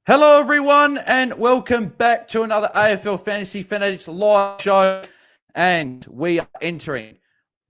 Hello, everyone, and welcome back to another AFL Fantasy Fanatics live show. And we are entering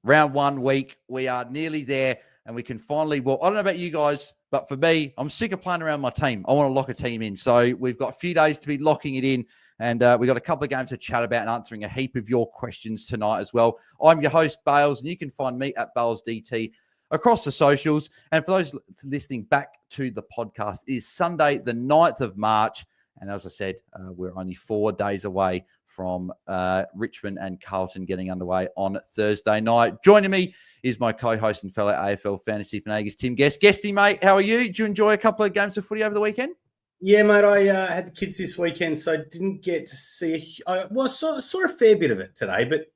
round 1 week. We are nearly there, and we can finally, well, I don't know about you guys, but for me, I'm sick of playing around my team. I want to lock a team in. So we've got a few days to be locking it in, and we've got a couple of games to chat about and answering a heap of your questions tonight as well. I'm your host, Bales, and you can find me at BAILSDT across the socials. And for those listening back to the podcast, it is Sunday, the 9th of March. And as I said, we're only 4 days away from Richmond and Carlton getting underway on Thursday night. Joining me is my co-host and fellow AFL Fantasy Fanatics, Tim Guest. Guesty, mate, how are you? Did you enjoy a couple of games of footy over the weekend? Yeah, mate, I had the kids this weekend, so I didn't get to see I saw a fair bit of it today, but,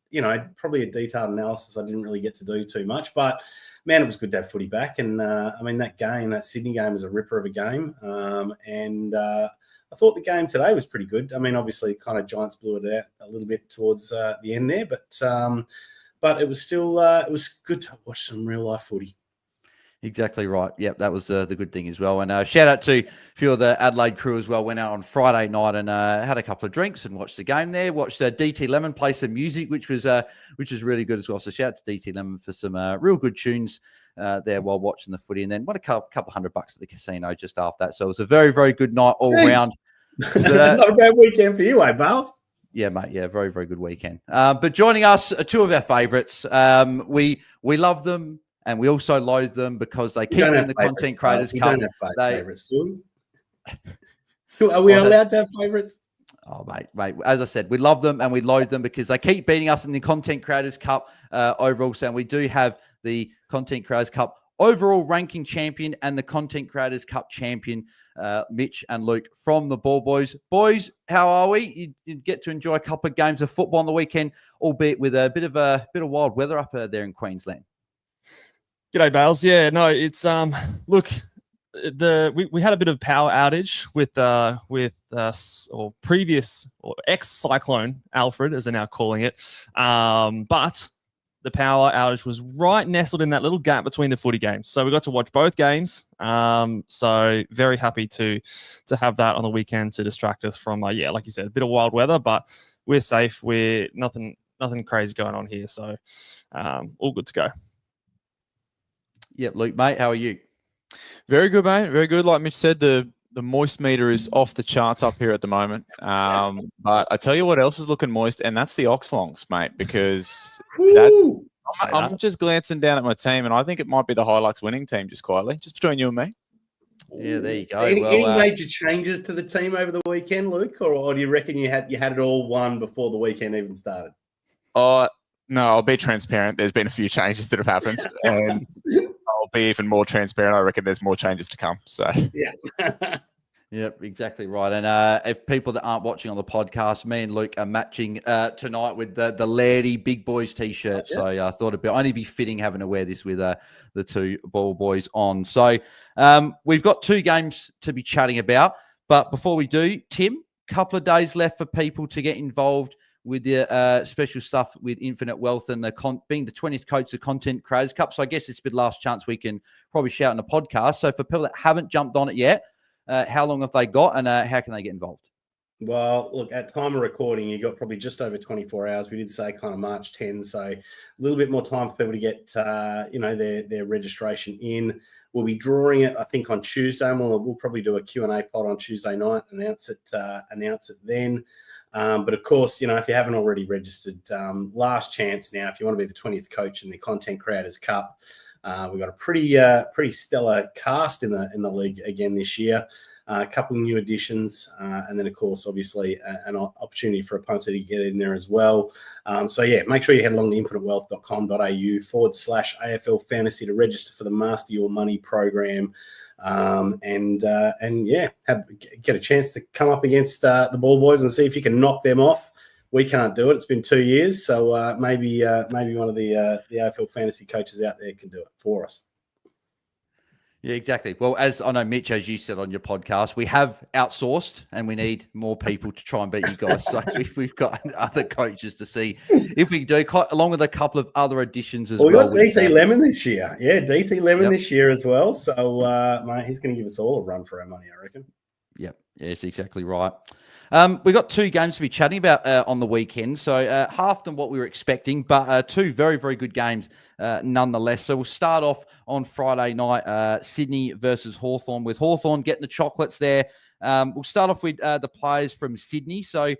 probably a detailed analysis I didn't really get to do too much. But, man, it was good to have footy back. And, that Sydney game was a ripper of a game. I thought the game today was pretty good. I mean, obviously, kind of Giants blew it out a little bit towards the end there, but it was still it was good to watch some real life footy. Exactly right. Yep, that was the good thing as well. And shout out to a few of the Adelaide crew as well. Went out on Friday night and had a couple of drinks and watched the game there. Watched DT Lemon play some music, which was really good as well. So shout out to DT Lemon for some real good tunes there while watching the footy. And then won a couple $100 at the casino just after that. So it was a very, very good night all round. Not a bad weekend for you, Bales? Yeah, mate. Yeah, very, very good weekend. But joining us are two of our favourites. We love them. And we also loathe them because they keep in the Content Creators Cup. We don't have favourites, do we? Are we allowed to have favourites? Oh, mate. As I said, we love them and we loathe them because they keep beating us in the Content Creators Cup overall. So we do have the Content Creators Cup overall ranking champion and the Content Creators Cup champion, Mitch and Luke from the Ball Boys. Boys, how are we? You get to enjoy a couple of games of football on the weekend, albeit with a bit of wild weather up there in Queensland. G'day, Bales. Yeah, no, it's look, we had a bit of power outage with ex-cyclone Alfred, as they're now calling it. But the power outage was right nestled in that little gap between the footy games, so we got to watch both games. So very happy to have that on the weekend to distract us from like you said, a bit of wild weather, but we're safe. We're nothing crazy going on here, so all good to go. Yep, Luke, mate, how are you? Very good, mate. Very good. Like Mitch said, the moist meter is off the charts up here at the moment. But I tell you what else is looking moist, and that's the Oxlongs, mate, because I'm just glancing down at my team, and I think it might be the Hilux winning team, just quietly, just between you and me. Yeah, there you go. Any major changes to the team over the weekend, Luke, or do you reckon you had it all won before the weekend even started? No, I'll be transparent. There's been a few changes that have happened, and I'll be even more transparent. I reckon there's more changes to come. So yeah. Yep, exactly right. And if people that aren't watching on the podcast, me and Luke are matching tonight with the Lairdy Big Boys t-shirt. So I thought it'd only be fitting having to wear this with the two Ball Boys on. So we've got 2 games to be chatting about. But before we do, Tim, couple of days left for people to get involved with the special stuff with Infinite Wealth and being the 20th coach of Content Creators Cup. So I guess it's the last chance we can probably shout in the podcast. So for people that haven't jumped on it yet, how long have they got and how can they get involved? Well, look, at time of recording, you got probably just over 24 hours. We did say kind of March 10, so a little bit more time for people to get, their registration in. We'll be drawing it, I think, on Tuesday. And we'll probably do a Q&A pod on Tuesday night, announce it then. But of course, if you haven't already registered, last chance now. If you want to be the 20th coach in the Content Creators Cup, we've got a pretty stellar cast in the league again this year. A couple new additions, and then of course, obviously, an opportunity for a punter to get in there as well. Make sure you head along to infinitewealth.com.au/AFL Fantasy to register for the Master Your Money program. Get a chance to come up against the Ball Boys and see if you can knock them off. We can't do it. It's been 2 years, so maybe one of the AFL fantasy coaches out there can do it for us. Yeah, exactly. Well, as I know, Mitch, as you said on your podcast, we have outsourced and we need more people to try and beat you guys. So we've got other coaches to see if we can do, along with a couple of other additions as well. We got DT Lemon this year. Yeah, DT Lemon this year as well. So, mate, he's going to give us all a run for our money, I reckon. Yep, Yes, exactly right. We got 2 games to be chatting about on the weekend. So half than what we were expecting, but 2 very, very good games nonetheless. So we'll start off on Friday night, Sydney versus Hawthorn, with Hawthorn getting the chocolates there. We'll start off with the players from Sydney. So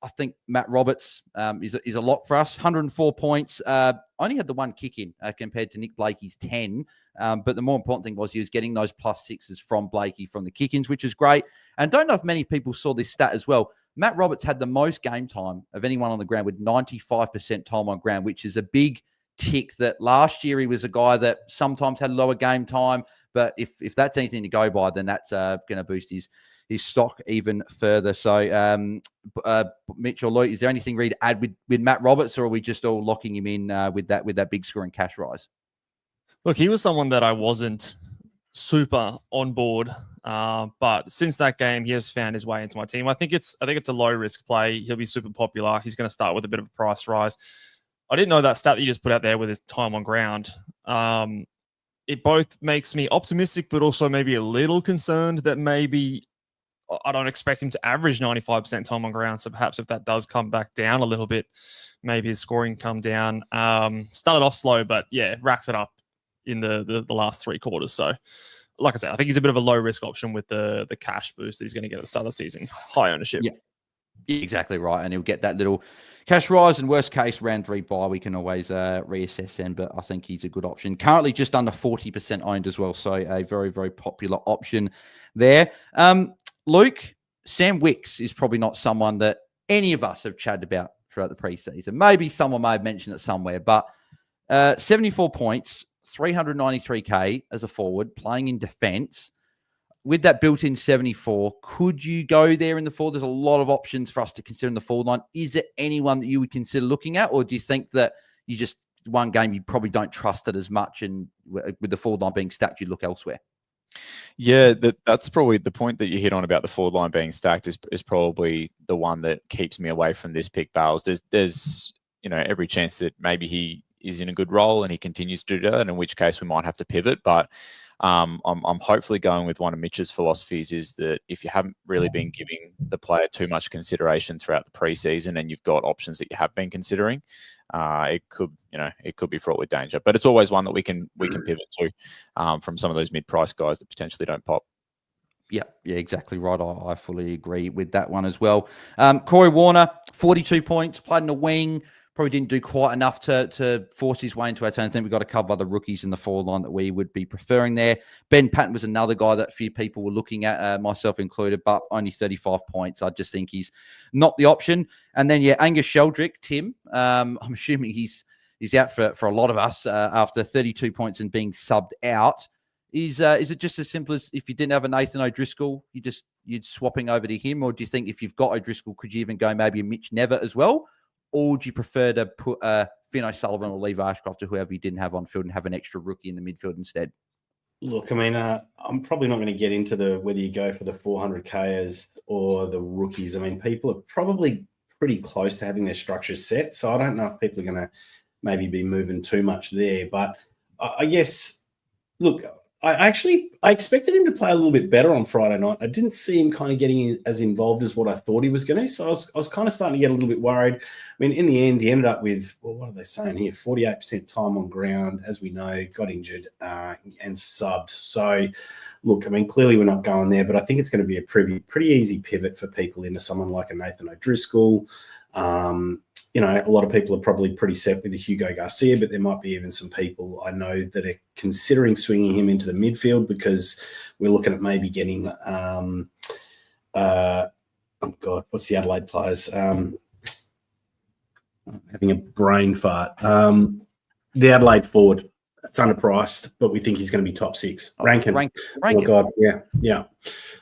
I think Matt Roberts is a lock for us. 104 points. Only had the 1 kick in compared to Nick Blakey's 10. But the more important thing was he was getting those +6s from Blakey from the kick-ins, which is great. And don't know if many people saw this stat as well. Matt Roberts had the most game time of anyone on the ground with 95% time on ground, which is a big tick. That last year he was a guy that sometimes had lower game time. But if that's anything to go by, then that's going to boost his stock even further. So, Mitch or Lloyd, is there anything really to add with Matt Roberts, or are we just all locking him in with that big score and cash rise? Look, he was someone that I wasn't super on board, but since that game, he has found his way into my team. I think it's a low risk play. He'll be super popular. He's going to start with a bit of a price rise. I didn't know that stat that you just put out there with his time on ground. It both makes me optimistic, but also maybe a little concerned that maybe I don't expect him to average 95% time on ground. So perhaps if that does come back down a little bit, maybe his scoring come down. Started off slow, but yeah, racks it up in the last 3 quarters. So like I said, I think he's a bit of a low risk option with the cash boost that he's going to get at the start of the season. High ownership. Yeah, exactly right. And he'll get that little cash rise, and worst case, round 3 bye. We can always reassess then, but I think he's a good option. Currently just under 40% owned as well. So a very, very popular option there. Luke, Sam Wicks is probably not someone that any of us have chatted about throughout the preseason. Maybe someone may have mentioned it somewhere, but 74 points, 393K as a forward, playing in defence. With that built-in 74, could you go there in the forward? There's a lot of options for us to consider in the forward line. Is it anyone that you would consider looking at, or do you think that you just, one game, you probably don't trust it as much, and with the forward line being stacked, you look elsewhere? Yeah, that's probably the point that you hit on about the forward line being stacked is probably the one that keeps me away from this pick, Bales. There's every chance that maybe he is in a good role and he continues to do that, in which case we might have to pivot. But I'm hopefully going with one of Mitch's philosophies, is that if you haven't really been giving the player too much consideration throughout the preseason, and you've got options that you have been considering, it could be fraught with danger. But it's always one that we can pivot to from some of those mid-price guys that potentially don't pop. Yeah, exactly right. I fully agree with that one as well. Corey Warner, 42 points, played in the wing. Probably didn't do quite enough to force his way into our team. I think we've got a couple of other rookies in the forward line that we would be preferring there. Ben Patton was another guy that a few people were looking at, myself included, but only 35 points. I just think he's not the option. And then, Angus Sheldrick, Tim, I'm assuming he's out for a lot of us after 32 points and being subbed out. Is it just as simple as, if you didn't have a Nathan O'Driscoll, you'd swapping over to him? Or do you think if you've got O'Driscoll, could you even go maybe a Mitch Never as well? Or would you prefer to put Finn O'Sullivan or Levi Ashcroft or whoever you didn't have on field and have an extra rookie in the midfield instead? Look, I mean, I'm probably not going to get into whether you go for the 400Kers or the rookies. I mean, people are probably pretty close to having their structures set. So I don't know if people are going to maybe be moving too much there. But I guess, look, I expected him to play a little bit better on Friday night. I didn't see him kind of getting as involved as what I thought he was going to. So I was kind of starting to get a little bit worried. I mean, in the end, he ended up with, well, what are they saying here? 48% time on ground, as we know, got injured and subbed. So, look, I mean, clearly we're not going there, but I think it's going to be a pretty easy pivot for people into someone like a Nathan O'Driscoll. A lot of people are probably pretty set with the Hugo Garcia, but there might be even some people I know that are considering swinging him into the midfield, because we're looking at maybe getting, what's the Adelaide players? Having a brain fart. The Adelaide forward. It's underpriced, but we think he's going to be top 6. Rankin. Oh, God, yeah.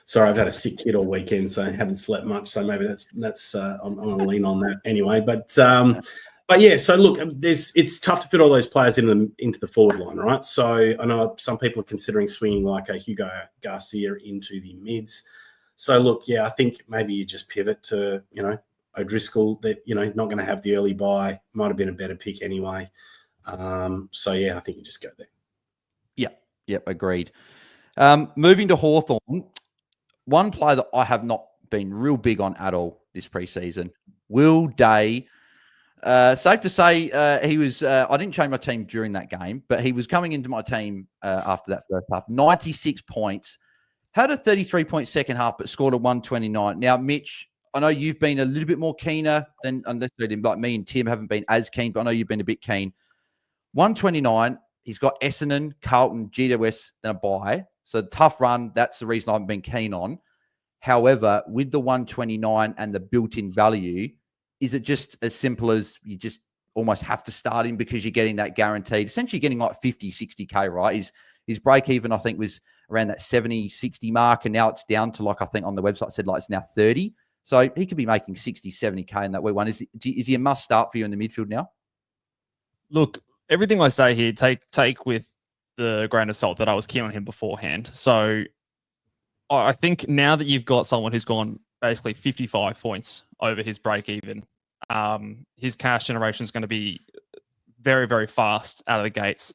Sorry, I've had a sick kid all weekend, so I haven't slept much. So maybe that's I'm going to lean on that anyway. But yeah. So look, it's tough to fit all those players into the forward line, right? So I know some people are considering swinging like a Hugo Garcia into the mids. So look, yeah, I think maybe you just pivot to O'Driscoll. That not going to have the early buy. Might have been a better pick anyway. So yeah, I think you just go there. Yep, agreed. Moving to Hawthorn, one player that I have not been real big on at all this preseason, Will Day. Safe to say he was, I didn't change my team during that game, but he was coming into my team after that first half. 96 points, had a 33-point second half, but scored a 129. Now, Mitch, I know you've been a little bit more keener than, unless like me and Tim haven't been as keen, but I know you've been a bit keen. 129, he's got Essendon, Carlton, GWS, then a bye. So tough run. That's the reason I haven't been keen on. However, with the 129 and the built-in value, is it just as simple as you just almost have to start him because you're getting that guaranteed, essentially getting like 50, 60K, right? His break even, I think, was around that 70, 60 mark. And now it's down to, like, I think on the website said, like, it's now 30. So he could be making 60, 70K in that week one. Is he a must start for you in the midfield now? Look, everything I say here, take with the grain of salt that I was keen on him beforehand. So I think now that you've got someone who's gone basically 55 points over his break even, his cash generation is going to be very, very fast out of the gates.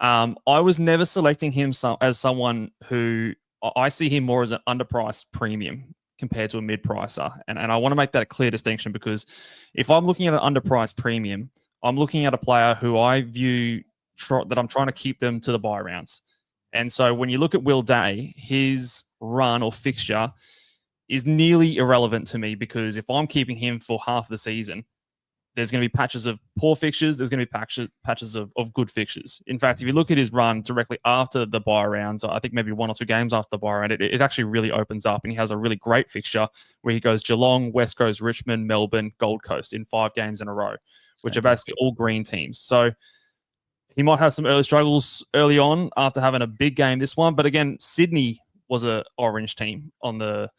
I was never selecting him as someone who I see him more as an underpriced premium compared to a mid-pricer. And I want to make that a clear distinction, because if I'm looking at an underpriced premium, I'm looking at a player who I view that I'm trying to keep them to the buy rounds. And so when you look at Will Day, his run or fixture is nearly irrelevant to me, because if I'm keeping him for half the season, there's going to be patches of poor fixtures. There's going to be patches of good fixtures. In fact, if you look at his run directly after the buy rounds, I think maybe 1 or 2 games after the buy round, it actually really opens up, and he has a really great fixture where he goes Geelong, West Coast, Richmond, Melbourne, Gold Coast in 5 games in a row, which are basically all green teams. So he might have some early struggles early on after having a big game this one. But again, Sydney was an orange team on the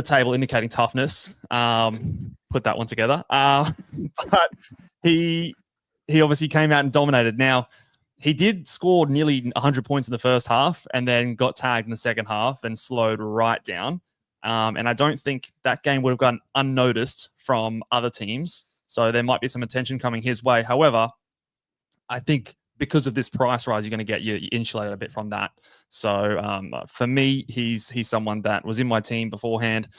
table, indicating toughness. Put that one together. But he obviously came out and dominated. Now, he did score nearly 100 points in the first half and then got tagged in the second half and slowed right down. And I don't think that game would have gone unnoticed from other teams. So there might be some attention coming his way. However, I think because of this price rise, you're going to get you insulated a bit from that. So for me, he's someone that was in my team beforehand.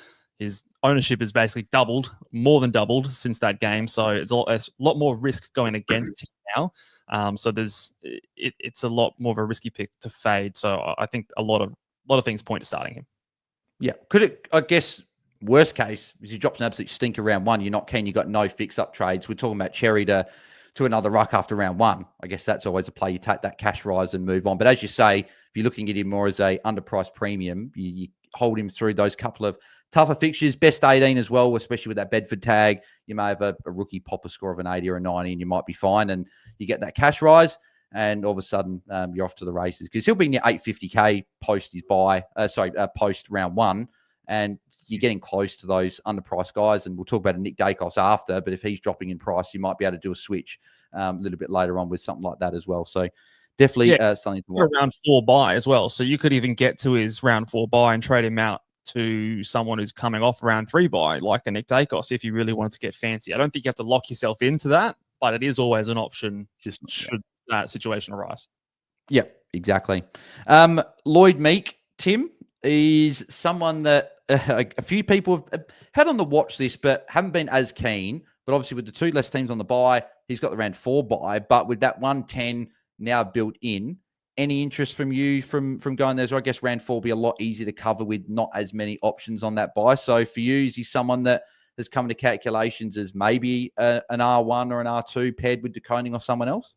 His ownership is basically doubled, more than doubled since that game. So it's a lot more risk going against him now. So it's a lot more of a risky pick to fade. So I think a lot of things point to starting him. Yeah. Could it, I guess, worst case, if he drops an absolute stinker round one, you're not keen, you've got no fix-up trades. We're talking about Cherry to another ruck after round one. I guess that's always a play. You take that cash rise and move on. But as you say, if you're looking at him more as a underpriced premium, you hold him through those couple of tougher fixtures. Best 18 as well, especially with that Bedford tag. You may have a rookie pop a score of an 80 or a 90 and you might be fine. And you get that cash rise and all of a sudden you're off to the races, because he'll be near 850K post his post round one. And you're getting close to those underpriced guys. And we'll talk about a Nick Dacos after, but if he's dropping in price, you might be able to do a switch a little bit later on with something like that as well. So definitely something to watch. Round 4 buy as well. So you could even get to his round 4 buy and trade him out to someone who's coming off round 3 buy, like a Nick Dacos, if you really wanted to get fancy. I don't think you have to lock yourself into that, but it is always an option should that situation arise. Yeah, exactly. Lloyd Meek, Tim, is someone that a few people have had on the watch list, but haven't been as keen. But obviously with the 2 less teams on the buy, he's got the round 4 buy. But with that 110 now built in, any interest from you from going there? So I guess round 4 will be a lot easier to cover with not as many options on that buy. So for you, is he someone that has come to calculations as maybe an R1 or an R2 paired with DeConing or someone else?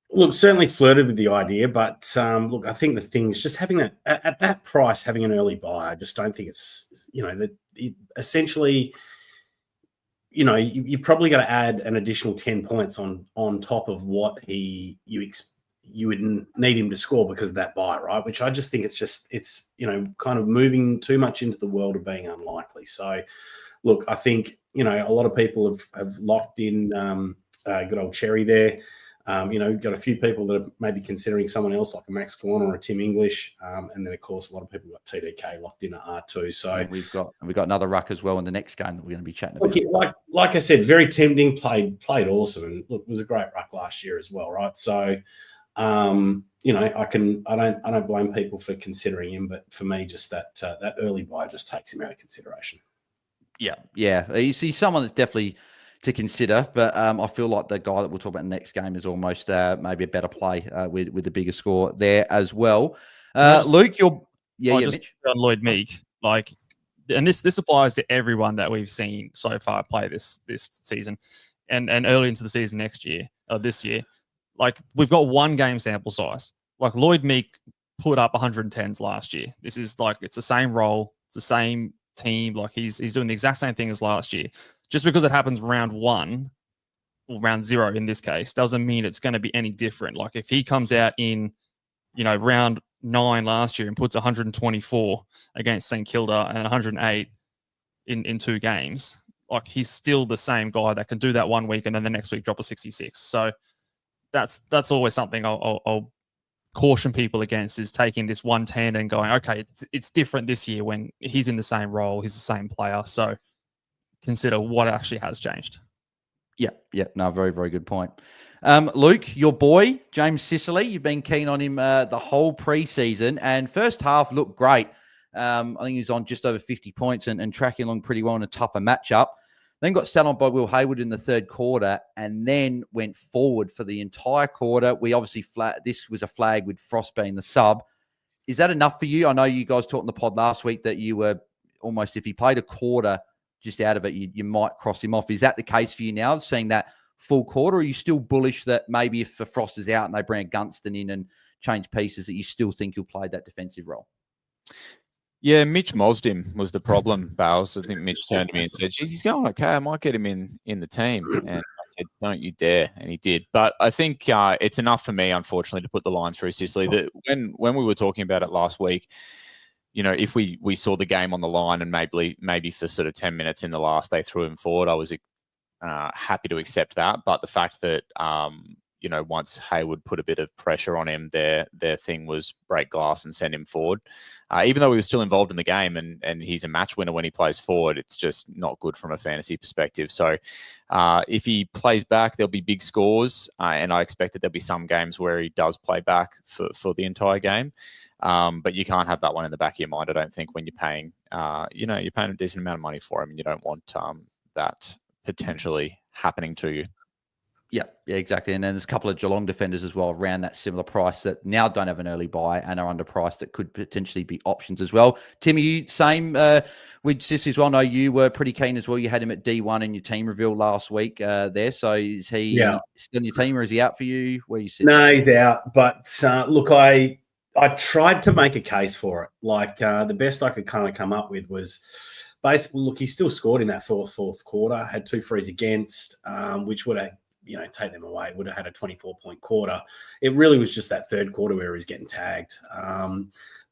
Look, certainly flirted with the idea, but look, I think the thing is just having that at that price, having an early buy. I just don't think it's, essentially, you probably got to add an additional 10 points on top of what you would need him to score because of that buy, right? Which I just think it's kind of moving too much into the world of being unlikely. So, look, I think a lot of people have locked in good old Cherry there. Got a few people that are maybe considering someone else like a Max Gawn or a Tim English. And then, of course, a lot of people got TDK locked in at R2. So and we've got another ruck as well in the next game that we're going to be chatting about. Like I said, very tempting, played awesome. And look, it was a great ruck last year as well, right? So, You know, I don't blame people for considering him, but for me, just that early buy just takes him out of consideration. Yeah. You see someone that's definitely to consider, but I feel like the guy that we'll talk about in the next game is almost maybe a better play with the bigger score there as well. Luke, Mitch? On Lloyd Meek, like, and this applies to everyone that we've seen so far play this season, and early into the season this year. Like, we've got one game sample size. Like, Lloyd Meek put up 110s last year. This is like, it's the same role, it's the same team. Like, he's doing the exact same thing as last year. Just because it happens round 1 or round 0 in this case doesn't mean it's going to be any different. Like, if he comes out in, round 9 last year and puts 124 against St Kilda and 108 in 2 games, like, he's still the same guy that can do that one week and then the next week drop a 66. So that's always something I'll caution people against, is taking this 110 and going, okay, it's different this year when he's in the same role, he's the same player. So consider what actually has changed. Yeah. No, very, very good point. Luke, your boy, James Sicily, you've been keen on him the whole preseason, and first half looked great. I think he's on just over 50 points and tracking along pretty well in a tougher matchup. Then got sat on by Will Hayward in the third quarter and then went forward for the entire quarter. We obviously this was a flag with Frost being the sub. Is that enough for you? I know you guys talked in the pod last week that you were almost, if he played a quarter just out of it, you might cross him off. Is that the case for you now, seeing that full quarter? Or are you still bullish that maybe if Frost is out and they bring a Gunston in and change pieces, that you still think he'll play that defensive role? Yeah, Mitch mozzed him was the problem, Bales. I think Mitch turned to me and said, geez, he's going okay. I might get him in the team. And I said, don't you dare. And he did. But I think it's enough for me, unfortunately, to put the line through Sicily. That when we were talking about it last week, if we saw the game on the line and maybe for sort of 10 minutes in the last, they threw him forward, I was happy to accept that. But the fact that, once Hayward put a bit of pressure on him, their thing was break glass and send him forward. Even though he was still involved in the game and he's a match winner when he plays forward, it's just not good from a fantasy perspective. So if he plays back, there'll be big scores. And I expect that there'll be some games where he does play back for the entire game. But you can't have that one in the back of your mind, I don't think, when you're paying, you're paying a decent amount of money for him and you don't want that potentially happening to you. Yeah, exactly. And then there's a couple of Geelong defenders as well around that similar price that now don't have an early buy and are underpriced that could potentially be options as well. Tim, you same with Sissy as well? No, you were pretty keen as well. You had him at D1 in your team reveal last week there. So is he still in your team or is he out for you? Where you sitting? No, he's out. But look, I tried to make a case for it. Like the best I could kind of come up with was basically, look, he still scored in that fourth quarter, had 2 frees against, which would have, take them away, would have had a 24-point quarter. It really was just that third quarter where he's getting tagged.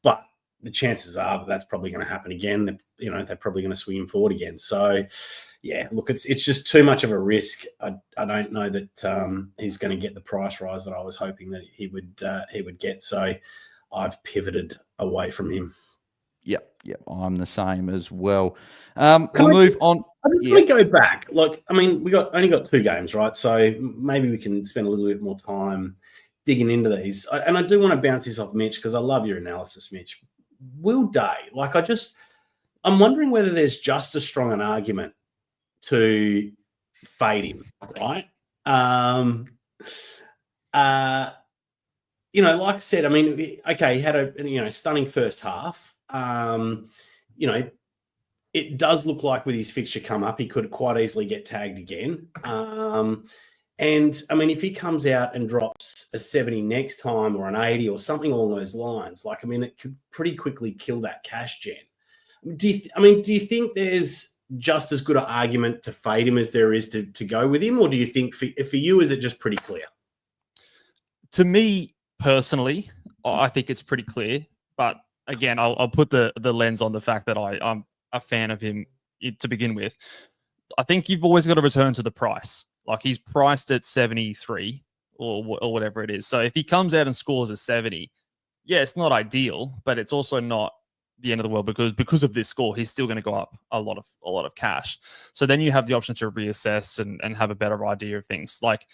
But the chances are that's probably going to happen again. They're probably going to swing him forward again. So, yeah, look, it's just too much of a risk. I don't know that he's going to get the price rise that I was hoping that he would get. So I've pivoted away from him. Yep. I'm the same as well. We'll move on. Let me go back. Like, I mean, we only got 2 games, right? So maybe we can spend a little bit more time digging into these. And I do want to bounce this off Mitch because I love your analysis, Mitch. Will Day, like, I'm wondering whether there's just as strong an argument to fade him, right? Like I said, I mean, okay, he had a stunning first half. It does look like with his fixture come up, he could quite easily get tagged again. And I mean, if he comes out and drops a 70 next time or an 80 or something along those lines, like, I mean, it could pretty quickly kill that cash gen. Do you think there's just as good an argument to fade him as there is to go with him? Or do you think for you, is it just pretty clear? To me personally, I think it's pretty clear, but again, I'll put the lens on the fact that I'm a fan of him to begin with. I think you've always got to return to the price. Like, he's priced at 73 or whatever it is. So if he comes out and scores a 70, yeah, it's not ideal, but it's also not the end of the world because of this score, he's still going to go up a lot of cash. So then you have the option to reassess and have a better idea of things. Like,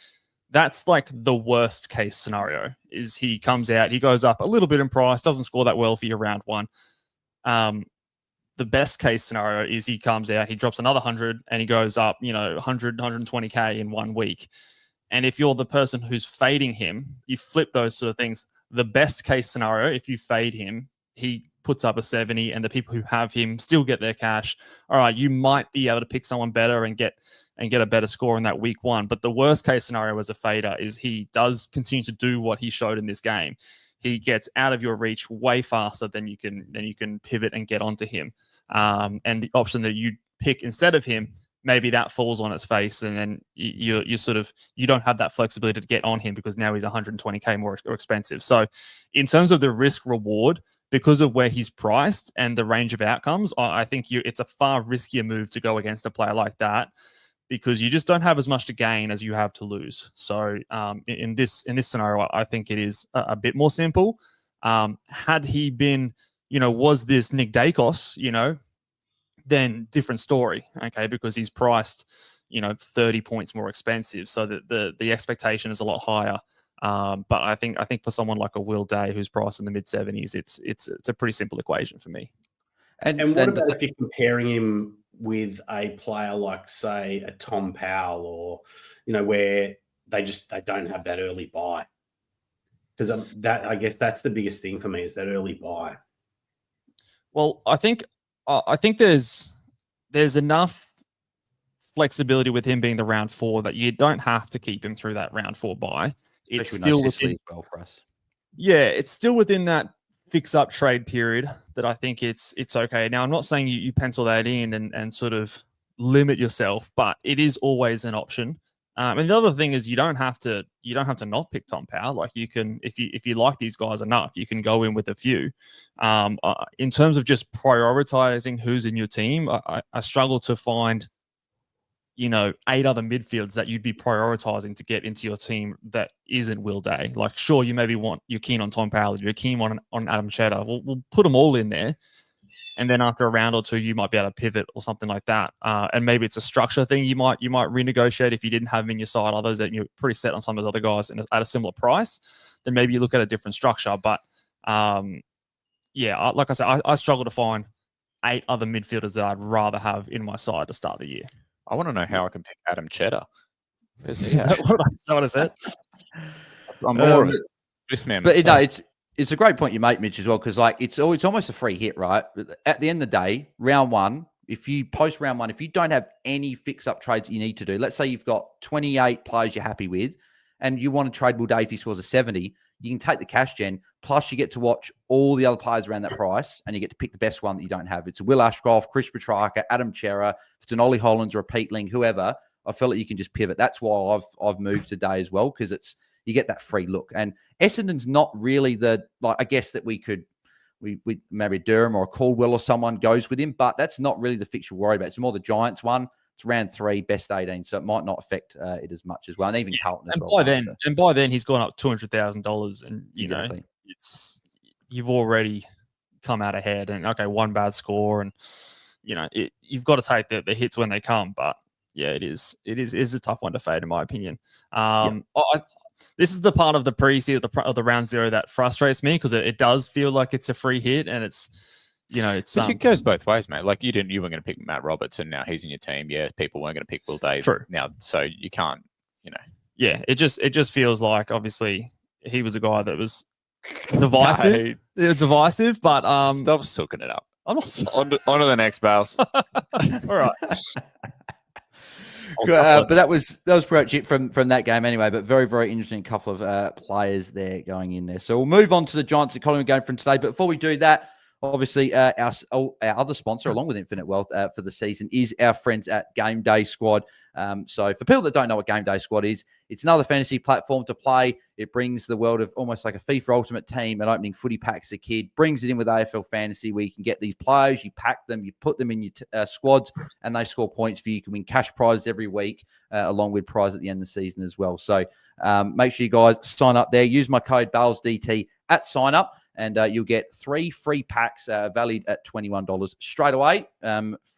That's like the worst case scenario. Is he comes out, he goes up a little bit in price, doesn't score that well for your round one. The best case scenario is he comes out, he drops another 100, and he goes up, 100, 120k in 1 week. And if you're the person who's fading him, you flip those sort of things. The best case scenario, if you fade him, he puts up a 70, and the people who have him still get their cash. All right, you might be able to pick someone better and get a better score in that week one. But the worst case scenario as a fader is he does continue to do what he showed in this game. He gets out of your reach way faster than you can pivot and get onto him. And the option that you pick instead of him, maybe that falls on its face, and then you don't have that flexibility to get on him because now he's 120k more expensive. So in terms of the risk reward, because of where he's priced and the range of outcomes, I think it's a far riskier move to go against a player like that, because you just don't have as much to gain as you have to lose. So in this scenario, I think it is a bit more simple. Had he been, was this Nick Dacos, then different story, okay, because he's priced, 30 points more expensive, so that the expectation is a lot higher. But I think for someone like a Will Day who's priced in the mid-70s, it's a pretty simple equation for me. And what about if you're comparing him with a player like, say, a Tom Powell, or where they don't have that early buy? Because I guess that's the biggest thing for me, is that early buy. Well, I think there's enough flexibility with him being the round 4 that you don't have to keep him through that round 4 buy. It's still within, well for us. Yeah, it's still within that fix up trade period that I think it's okay. Now, I'm not saying you pencil that in and sort of limit yourself, but it is always an option. And the other thing is you don't have to not pick Tom Powell. Like, you can, if you like these guys enough, you can go in with a few. In terms of just prioritizing who's in your team, I struggle to find 8 other midfields that you'd be prioritizing to get into your team that isn't Will Day. Like, sure, you're keen on Tom Powell, you're keen on Adam Cheddar. We'll put them all in there. And then after a round or two, you might be able to pivot or something like that. And maybe it's a structure thing. You might renegotiate if you didn't have them in your side. Others that you're pretty set on some of those other guys and at a similar price, then maybe you look at a different structure. But like I said, I struggle to find 8 other midfielders that I'd rather have in my side to start the year. I want to know how I can pick Adam Cheddar. Is that what I said? I'm more of a this man. But it's a great point you make, Mitch, as well, because it's almost a free hit, right? At the end of the day, round 1, if you post round 1, if you don't have any fix-up trades that you need to do, let's say you've got 28 players you're happy with, and you want to trade Will Day if he scores a 70, you can take the cash gen, plus you get to watch all the other players around that price, and you get to pick the best one that you don't have. It's a Will Ashcroft, Chris Petrarca, Adam Chera, if it's an Ollie Hollands or a Pete Ling, whoever. I feel like you can just pivot. That's why I've moved today as well, because you get that free look. And Essendon's not really I guess that we maybe Durham or a Caldwell or someone goes with him, but that's not really the fixture we're worried about. It's more the Giants one. It's round 3, best 18, so it might not affect it as much as well. And even Carlton as well. By then he's gone up $200,000, and exactly. You've already come out ahead. And okay, one bad score, and you've got to take the hits when they come. But yeah, it is a tough one to fade, in my opinion. This is the part of the pre-seed of the round 0 that frustrates me, because it does feel like it's a free hit, and it's. It goes both ways, mate. Like, you weren't going to pick Matt Roberts, and now he's in your team. Yeah, people weren't going to pick Will Day. True. Now, so you can't, Yeah, it just feels like, obviously he was a guy that was divisive. Divisive, but stop sucking it up. I'm not. On to the next, Bales. All right. But that was pretty much it from that game anyway. But very, very interesting couple of players there going in there. So we'll move on to the Giants and Collingwood game from today. But before we do that, obviously, our other sponsor, along with Infinite Wealth for the season, is our friends at Game Day Squad. So for people that don't know what Game Day Squad is, it's another fantasy platform to play. It brings the world of almost like a FIFA Ultimate Team and opening footy packs a kid, brings it in with AFL Fantasy, where you can get these players, you pack them, you put them in your squads, and they score points for you. You can win cash prizes every week, along with prize at the end of the season as well. So make sure you guys sign up there. Use my code BAILSDT at sign up, and you'll get 3 free packs valued at $21 straight away,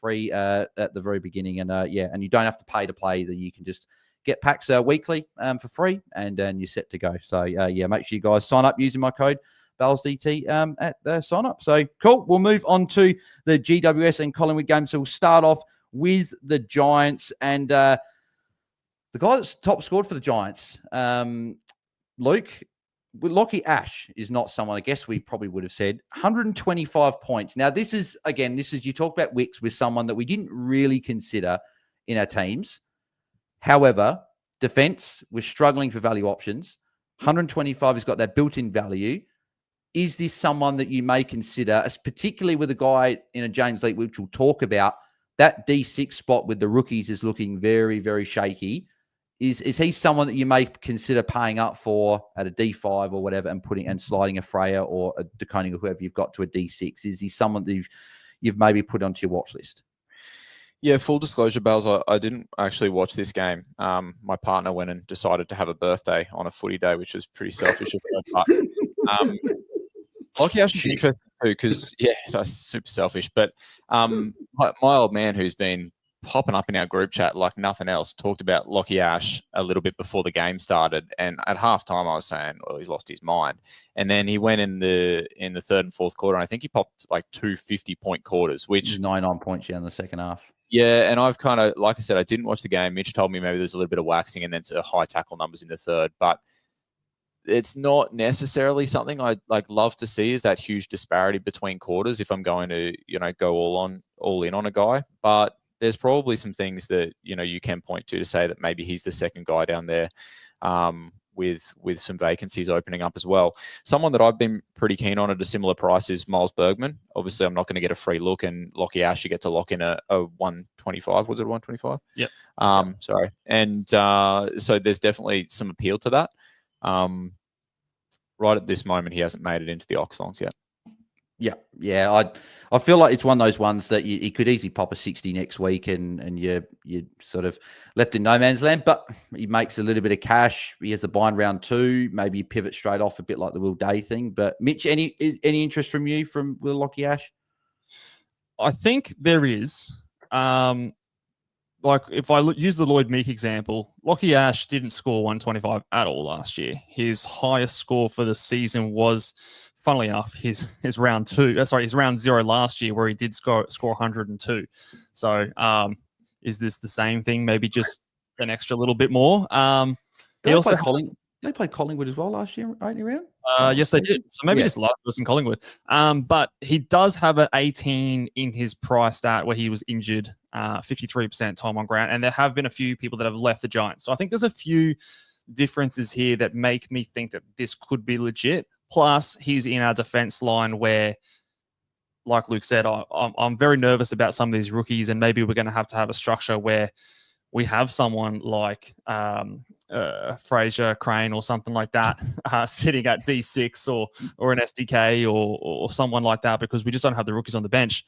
free at the very beginning. And and you don't have to pay to play either. You can just get packs weekly for free, and you're set to go. So, yeah, make sure you guys sign up using my code BAILSDT at the sign up. So, cool. We'll move on to the GWS and Collingwood game. So, we'll start off with the Giants, and the guy that's top scored for the Giants, Luke, Lockie Ash is not someone I guess we probably would have said. 125 points. Now, this is you talk about Wicks with someone that we didn't really consider in our teams. However, defense, we're struggling for value options. 125 has got that built-in value. Is this someone that you may consider, as particularly with a guy in a James Leake, which we'll talk about? That D6 spot with the rookies is looking very, very shaky. Is he someone that you may consider paying up for at a D5 or whatever and sliding a Freya or a DeConing or whoever you've got to a D6? Is he someone that you've maybe put onto your watch list? Yeah, full disclosure, Bells, I didn't actually watch this game. My partner went and decided to have a birthday on a footy day, which was pretty selfish of her. But Lockie Ash is interesting too because, yeah, that's super selfish. But my old man, who's been popping up in our group chat like nothing else, talked about Lockie Ash a little bit before the game started, and at halftime I was saying, well, he's lost his mind. And then he went in the third and fourth quarter, and I think he popped like 2 50-point quarters, which 99 points in the second half. Yeah, and I've kind of, like I said, I didn't watch the game. Mitch told me maybe there's a little bit of waxing and then some high tackle numbers in the third, but it's not necessarily something I'd like love to see, is that huge disparity between quarters if I'm going to, go all in on a guy. But there's probably some things that, you can point to say that maybe he's the second guy down there with some vacancies opening up as well. Someone that I've been pretty keen on at a similar price is Miles Bergman. Obviously, I'm not going to get a free look, and Lockie Ash, you get to lock in a 125. Was it 125? Yep. Sorry. And so there's definitely some appeal to that. Right at this moment, he hasn't made it into the Oxlongs yet. Yeah. I feel like it's one of those ones that he could easily pop a 60 next week, and you're sort of left in no man's land. But he makes a little bit of cash. He has the buy in round 2. Maybe you pivot straight off a bit like the Will Day thing. But Mitch, any interest from you from Will Lockie Ash? I think there is. Like if I use the Lloyd Meek example, Lockie Ash didn't score 125 at all last year. His highest score for the season was, funnily enough, his round 0 last year, where he did score 102. So is this the same thing? Maybe just an extra little bit more. They played Collingwood as well last year, right? Round? Yes, they did. So maybe just last was in Collingwood. But he does have an 18 in his price stat where he was injured, 53% time on ground. And there have been a few people that have left the Giants. So I think there's a few differences here that make me think that this could be legit. Plus, he's in our defense line where, like Luke said, I'm very nervous about some of these rookies, and maybe we're going to have a structure where we have someone like Fraser, Crane, or something like that sitting at D6 or an SDK or someone like that, because we just don't have the rookies on the bench.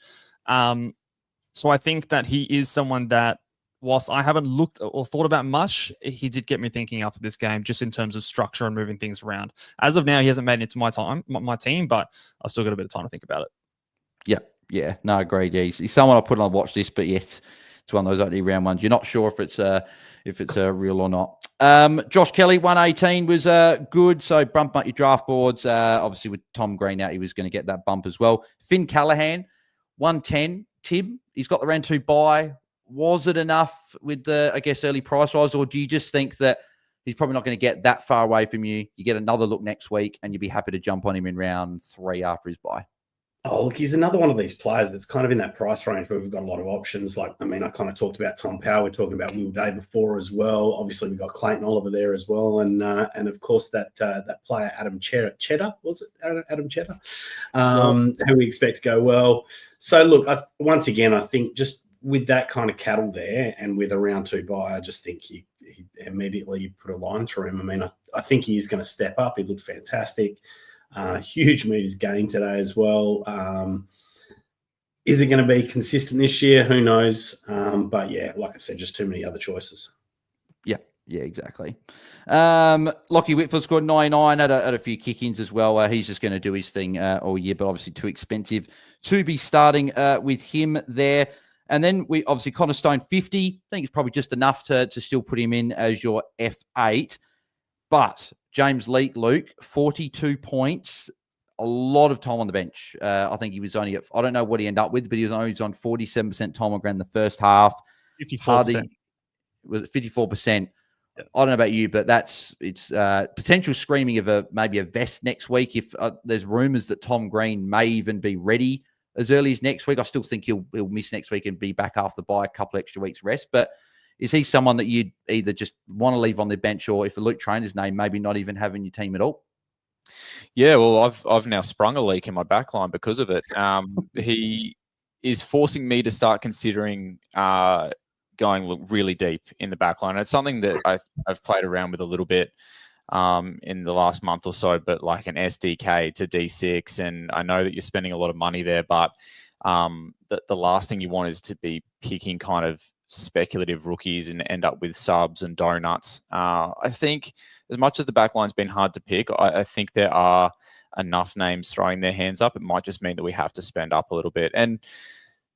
So I think that he is someone that, whilst I haven't looked or thought about much, he did get me thinking after this game, just in terms of structure and moving things around. As of now, he hasn't made it into my team, but I've still got a bit of time to think about it. Yeah. No, agreed. Yeah, he's someone I put on watch list, but yes, it's one of those only round ones. You're not sure if it's real or not. Josh Kelly, 118 was good. So bump up your draft boards. Obviously, with Tom Green out, he was going to get that bump as well. Finn Callaghan, 110. Tim, he's got the round 2 bye. Was it enough with the, I guess, early price rise, or do you just think that he's probably not going to get that far away from you? You get another look next week, and you'd be happy to jump on him in round 3 after his bye? Oh, look, he's another one of these players that's kind of in that price range where we've got a lot of options. Like, I kind of talked about Tom Power. We're talking about Will Day before as well. Obviously, we've got Clayton Oliver there as well. And of course, that player, Adam Cheddar, was it? Adam Cheddar? Who we expect to go well. So, look, once again, I think just with that kind of cattle there and with a round 2 buy, I just think he immediately put a line through him. I think he is going to step up. He looked fantastic. Huge meters gained today as well. Is it going to be consistent this year? Who knows? But yeah, like I said, just too many other choices. Yeah, exactly. Lockie Whitfield scored 99, had a few kick-ins as well. He's just going to do his thing all year, but obviously too expensive to be starting with him there. And then we obviously Connor Stone 50. I think it's probably just enough to still put him in as your F8. But James Leake, Luke, 42 points, a lot of time on the bench. I think he was only I don't know what he ended up with, but he was on 47% time on ground in the first half. 54%. Was it 54%? Yeah. I don't know about you, but it's potential screaming of maybe a vest next week. If there's rumors that Tom Green may even be ready as early as next week, I still think he'll miss next week and be back after by a couple extra weeks rest. But is he someone that you'd either just want to leave on the bench, or if the Luke Trainer's name, maybe not even having your team at all? Yeah, well, I've now sprung a leak in my backline because of it. He is forcing me to start considering going really deep in the backline. It's something that I've played around with a little bit in the last month or so, but like an SDK to D6, and I know that you're spending a lot of money there, but the last thing you want is to be picking kind of speculative rookies and end up with subs and donuts. I think as much as the backline's been hard to pick, I think there are enough names throwing their hands up. It might just mean that we have to spend up a little bit, and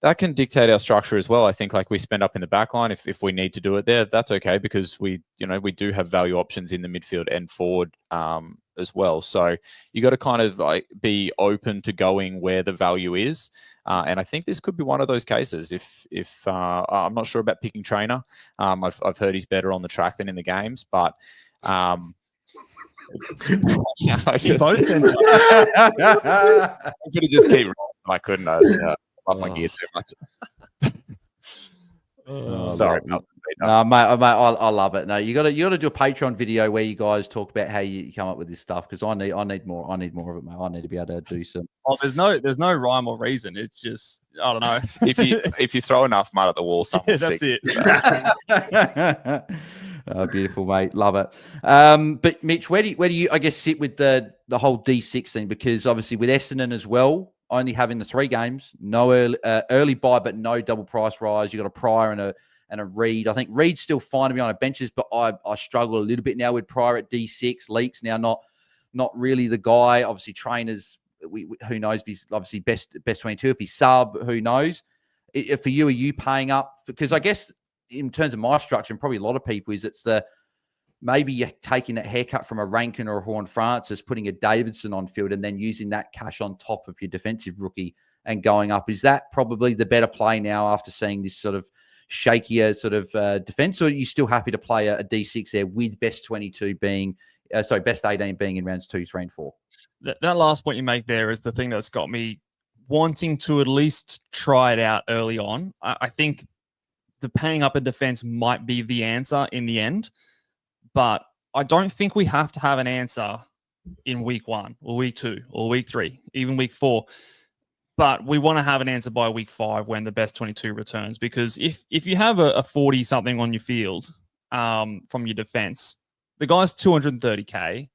that can dictate our structure as well. I think like we spend up in the backline if we need to do it there, that's okay, because we do have value options in the midfield and forward as well. So you got to kind of like be open to going where the value is. And I think this could be one of those cases. If I'm not sure about picking Trainer, I've heard he's better on the track than in the games, but I could have just keep rolling. I couldn't. I my gear too much. Sorry. Mate, I love it. No, you got to do a Patreon video where you guys talk about how you come up with this stuff, because I need more of it, mate. I need to be able to do some. Oh, there's no rhyme or reason. It's just, I don't know. if you throw enough mud at the wall, someone that's it. Oh, beautiful, mate. Love it. But Mitch, where do you I guess sit with the whole D6 thing? Because obviously with Essendon as well, only having the 3 games, no early buy, but no double price rise. You got a Pryor and a Reed. I think Reed's still fine to be on a benches, but I struggle a little bit now with Pryor at D6. Leake's now not really the guy. Obviously, Trainers, who knows if he's obviously best 22. If he's sub, who knows? For you, are you paying up? Because I guess in terms of my structure, and probably a lot of people, is maybe you're taking that haircut from a Rankin or a Horn Francis, putting a Davidson on field, and then using that cash on top of your defensive rookie and going up. Is that probably the better play now after seeing this sort of shakier sort of defense, or are you still happy to play a D6 there with best 22 being, best 18 being in rounds 2, 3, and 4? That last point you make there is the thing that's got me wanting to at least try it out early on. I think the paying up in defense might be the answer in the end, but I don't think we have to have an answer in week 1 or week 2 or week 3, even week 4. But we want to have an answer by week 5 when the best 22 returns, because if you have a 40 something on your field from your defense, the guy's 230k.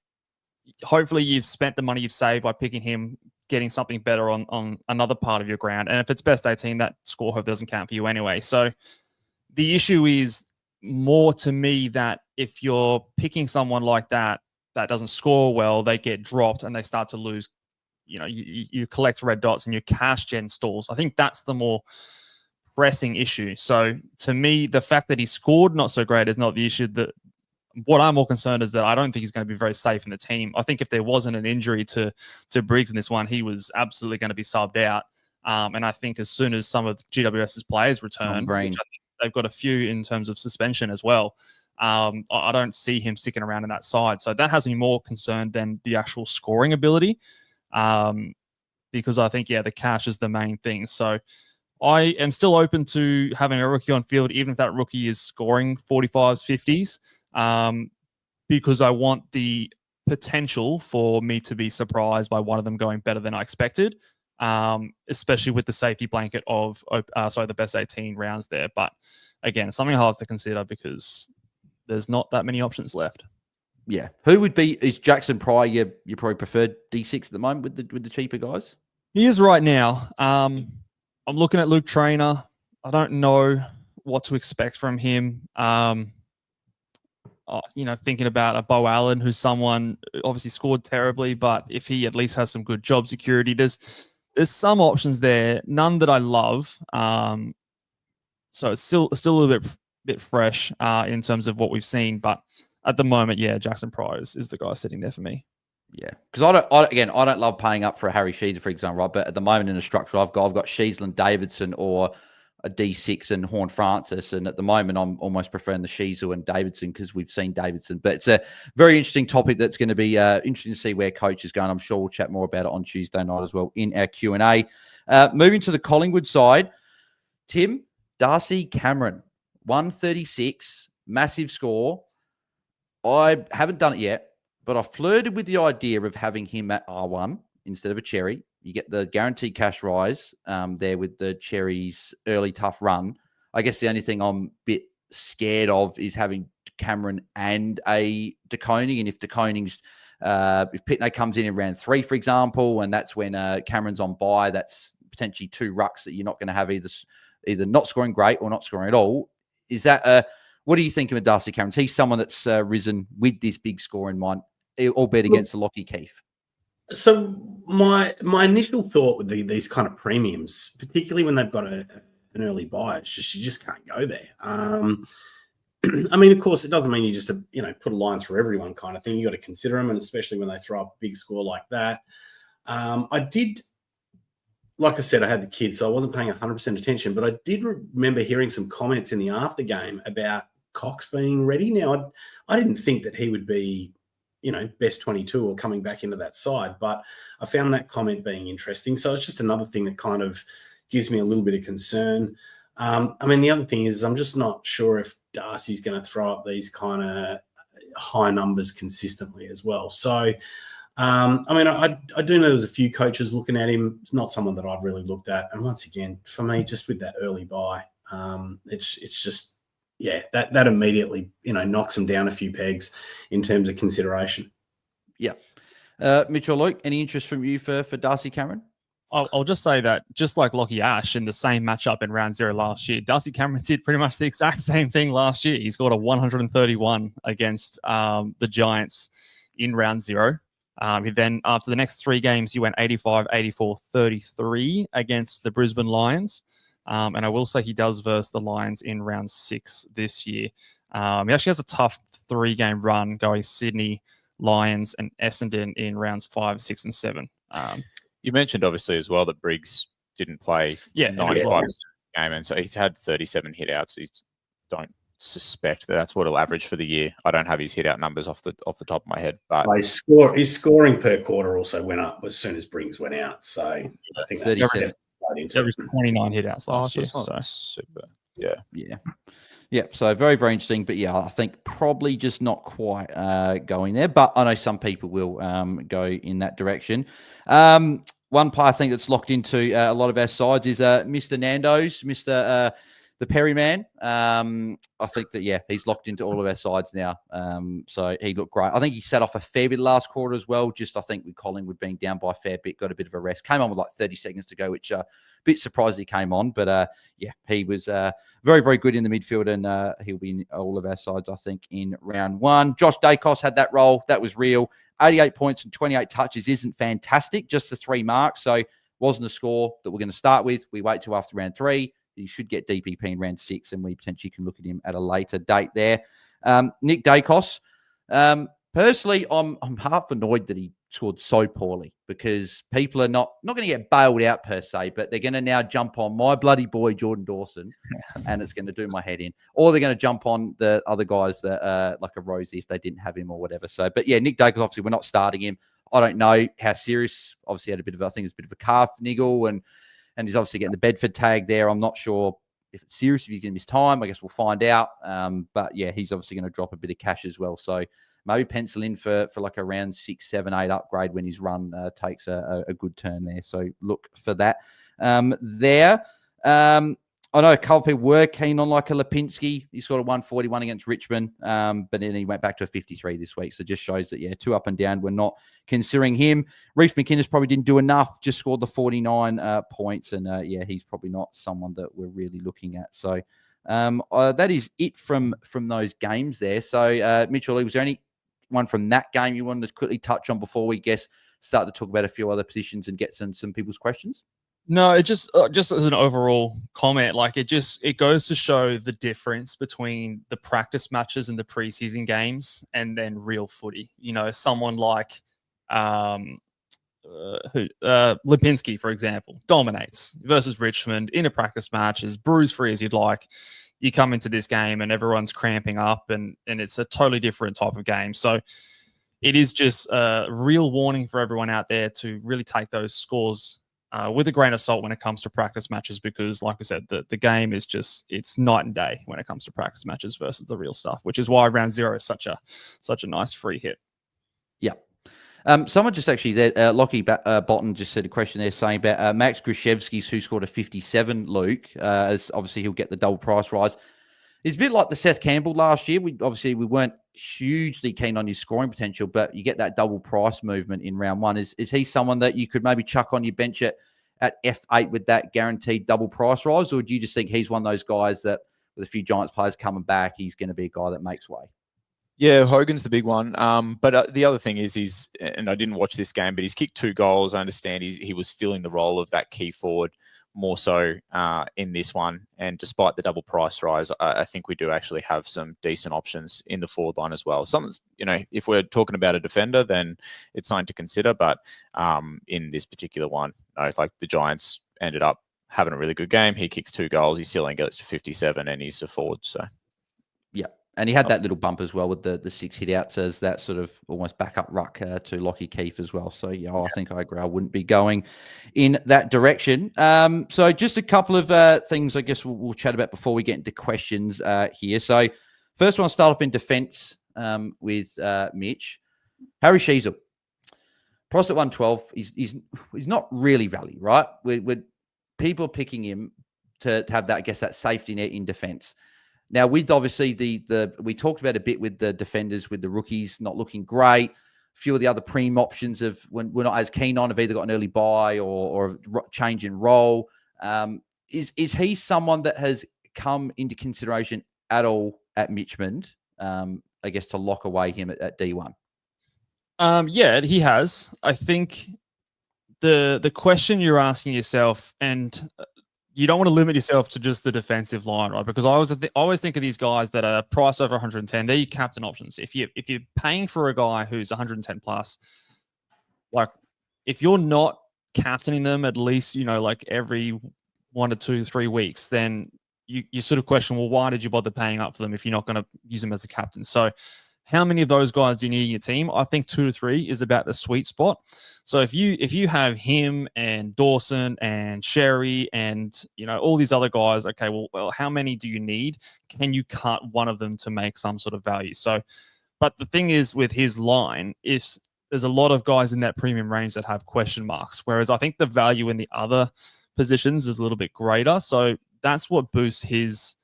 Hopefully you've spent the money you've saved by picking him, getting something better on another part of your ground. And if it's best 18, that score hope doesn't count for you anyway. So the issue is more to me that if you're picking someone like that doesn't score well, they get dropped and they start to lose. You collect red dots and your cash gen stalls. I think that's the more pressing issue. So to me, the fact that he scored not so great is not the issue. What I'm more concerned is that I don't think he's going to be very safe in the team. I think if there wasn't an injury to Briggs in this one, he was absolutely going to be subbed out. And I think as soon as some of GWS's players return, which I think they've got a few in terms of suspension as well, I don't see him sticking around in that side. So that has me more concerned than the actual scoring ability. Because I think, the cash is the main thing. So I am still open to having a rookie on field, even if that rookie is scoring 45s, 50s, because I want the potential for me to be surprised by one of them going better than I expected, especially with the safety blanket of the best 18 rounds there. But again, something I'll have to consider because there's not that many options left. Yeah. Who would be, is Jackson Pryor your probably preferred D6 at the moment with the cheaper guys? He is right now. I'm looking at Luke Trainer. I don't know what to expect from him. Thinking about a Bo Allen, who's someone obviously scored terribly, but if he at least has some good job security, there's some options there. None that I love. So it's still a little bit fresh in terms of what we've seen. But at the moment, yeah, Jackson Price is the guy sitting there for me. Yeah, because I don't love paying up for a Harry Sheezer, for example, right? But at the moment in the structure I've got Sheasland Davidson or a D6 and Horn Francis, and at the moment I'm almost preferring the Sheezel and Davidson because we've seen Davidson. But it's a very interesting topic that's going to be interesting to see where coach is going. I'm sure we'll chat more about it on Tuesday night as well in our Q&A. Moving to the Collingwood side, Tim, Darcy Cameron, 136, massive score. I haven't done it yet, but I flirted with the idea of having him at R1 instead of a Cherry. You get the guaranteed cash rise there with the Cherry's early tough run. I guess the only thing I'm a bit scared of is having Cameron and a De Koning. And if De Koning's, if Pitney comes in round 3, for example, and that's when Cameron's on bye, that's potentially 2 rucks that you're not going to have either not scoring great or not scoring at all. Is that what are you thinking of Darcy Cameron? He's someone that's risen with this big score in mind, albeit against the Lockie Keefe. So my initial thought with these kind of premiums, particularly when they've got an early buy, it's just you just can't go there. I mean, of course, it doesn't mean you just put a line through everyone kind of thing. You got to consider them, and especially when they throw up a big score like that. I did, like I said, I had the kids, so I wasn't paying 100% attention, but I did remember hearing some comments in the after game about Cox being ready. Now, I didn't think that he would be, best 22 or coming back into that side, but I found that comment being interesting. So it's just another thing that kind of gives me a little bit of concern. I mean, the other thing is I'm just not sure if Darcy's going to throw up these kind of high numbers consistently as well. So, I mean, I do know there's a few coaches looking at him. It's not someone that I've really looked at. And once again, for me, just with that early buy, it's just, yeah, that immediately, knocks him down a few pegs in terms of consideration. Yeah. Mitch or Luke, any interest from you for Darcy Cameron? I'll just say that just like Lockie Ash in the same matchup in round 0 last year, Darcy Cameron did pretty much the exact same thing last year. He scored a 131 against the Giants in round 0. Then after the next 3 games, he went 85, 84, 33 against the Brisbane Lions. And I will say he does verse the Lions in round 6 this year. He actually has a tough 3-game run going Sydney, Lions, and Essendon in rounds 5, 6, and 7. You mentioned obviously as well that Briggs didn't play 95% of the game, and so he's had 37 hitouts. Don't suspect that's what he'll average for the year. I don't have his hit out numbers off the top of my head, but his scoring per quarter also went up as soon as Briggs went out. So I think that there was 29 hit outs last year. So super. Yeah. So very, very interesting. But yeah, I think probably just not quite going there. But I know some people will go in that direction. One player I think that's locked into a lot of our sides is Mr. Nando's, the Perry man. I think that, yeah, he's locked into all of our sides now. So he looked great. I think he set off a fair bit last quarter as well. Just I think with Collingwood being down by a fair bit, got a bit of a rest. Came on with like 30 seconds to go, which a bit surprised he came on. But yeah, he was very, very good in the midfield, and he'll be in all of our sides, I think, in round 1. Josh Dacos had that role. That was real. 88 points and 28 touches isn't fantastic, just the 3 marks. So wasn't a score that we're going to start with. We wait till after round 3. He should get DPP in round 6, and we potentially can look at him at a later date there. Nick Dacos. Personally, I'm half annoyed that he scored so poorly, because people are not going to get bailed out per se, but they're going to now jump on my bloody boy Jordan Dawson, and it's going to do my head in. Or they're going to jump on the other guys that like a Rosie if they didn't have him or whatever. So, but yeah, Nick Dacos, obviously we're not starting him. I don't know how serious. Obviously had I think it's a bit of a calf niggle, and he's obviously getting the Bedford tag there. I'm not sure if it's serious, if he's going to miss time. I guess we'll find out. But yeah, he's obviously going to drop a bit of cash as well. So maybe pencil in for like a round 6, 7, 8 upgrade when his run takes a good turn there. So look for that there. I know a couple of people were keen on like a Lipinski. He scored a 141 against Richmond, but then he went back to a 53 this week. So just shows that, yeah, 2 up and down. We're not considering him. Reece McInnes probably didn't do enough, just scored the 49 points. And yeah, he's probably not someone that we're really looking at. So that is it from those games there. So Mitchell, was there anyone from that game you wanted to quickly touch on before we start to talk about a few other positions and get some people's questions? No, it just as an overall comment, like it goes to show the difference between the practice matches and the preseason games and then real footy. You know, someone like Lipinski, for example, dominates versus Richmond in a practice match, as bruise-free as you'd like. You come into this game and everyone's cramping up and it's a totally different type of game. So it is just a real warning for everyone out there to really take those scores with a grain of salt when it comes to practice matches, because like I said, the game is it's night and day when it comes to practice matches versus the real stuff, which is why round 0 is such a nice free hit. Yeah. Someone just actually there, Lockie Botton just said a question there saying about Max Grishevsky's, who scored a 57, Luke, as obviously he'll get the double price rise. It's a bit like the Seth Campbell last year. We weren't hugely keen on his scoring potential, but you get that double price movement in round 1. Is he someone that you could maybe chuck on your bench at F8 with that guaranteed double price rise, or do you just think he's one of those guys that with a few Giants players coming back, he's going to be a guy that makes way? Yeah, Hogan's the big one. But the other thing is and I didn't watch this game, but he's kicked 2 goals. I understand he was filling the role of that key forward more so in this one. And despite the double price rise, I think we do actually have some decent options in the forward line as well. Something's, if we're talking about a defender, then it's something to consider. But in this particular one, like the Giants ended up having a really good game. He kicks 2 goals. He still only gets to 57 and he's a forward. So, yeah. And he had that little bump as well with the 6 hit outs as that sort of almost backup ruck to Lockie Keefe as well. So, yeah, I think I agree. I wouldn't be going in that direction. So just a couple of things I guess we'll chat about before we get into questions here. So first one, I'll start off in defence with Mitch. Harry Sheezel. Price at 112. He's not really value, right? We're people are picking him to have that, I guess, that safety net in defence. Now, with obviously we talked about a bit with the defenders, with the rookies not looking great. A few of the other preem options when we're not as keen on have either got an early buy or a change in role. Is he someone that has come into consideration at all at Richmond, I guess, to lock away him at D1? Yeah, he has. I think the question you're asking yourself, and you don't want to limit yourself to just the defensive line, right? Because I always think of these guys that are priced over 110. They're your captain options. If you're paying for a guy who's 110 plus, like if you're not captaining them at least, like every 1 to 2, 3 weeks, then you sort of question, well, why did you bother paying up for them if you're not going to use them as a captain? So how many of those guys do you need in your team? I think 2 to 3 is about the sweet spot. So if you have him and Dawson and Sherry and all these other guys, okay, well, how many do you need? Can you cut one of them to make some sort of value? So, but the thing is with his line, is there's a lot of guys in that premium range that have question marks, whereas I think the value in the other positions is a little bit greater. So that's what boosts his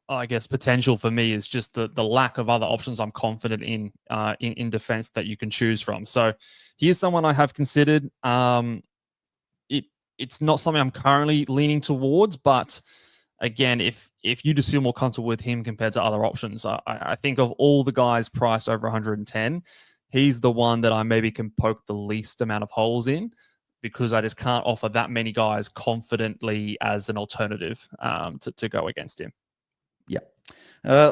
I guess potential for me is just the lack of other options I'm confident in defense that you can choose from. So here's someone I have considered. It's not something I'm currently leaning towards, but again, if you just feel more comfortable with him compared to other options, I think of all the guys priced over 110, he's the one that I maybe can poke the least amount of holes in, because I just can't offer that many guys confidently as an alternative to go against him. Yeah.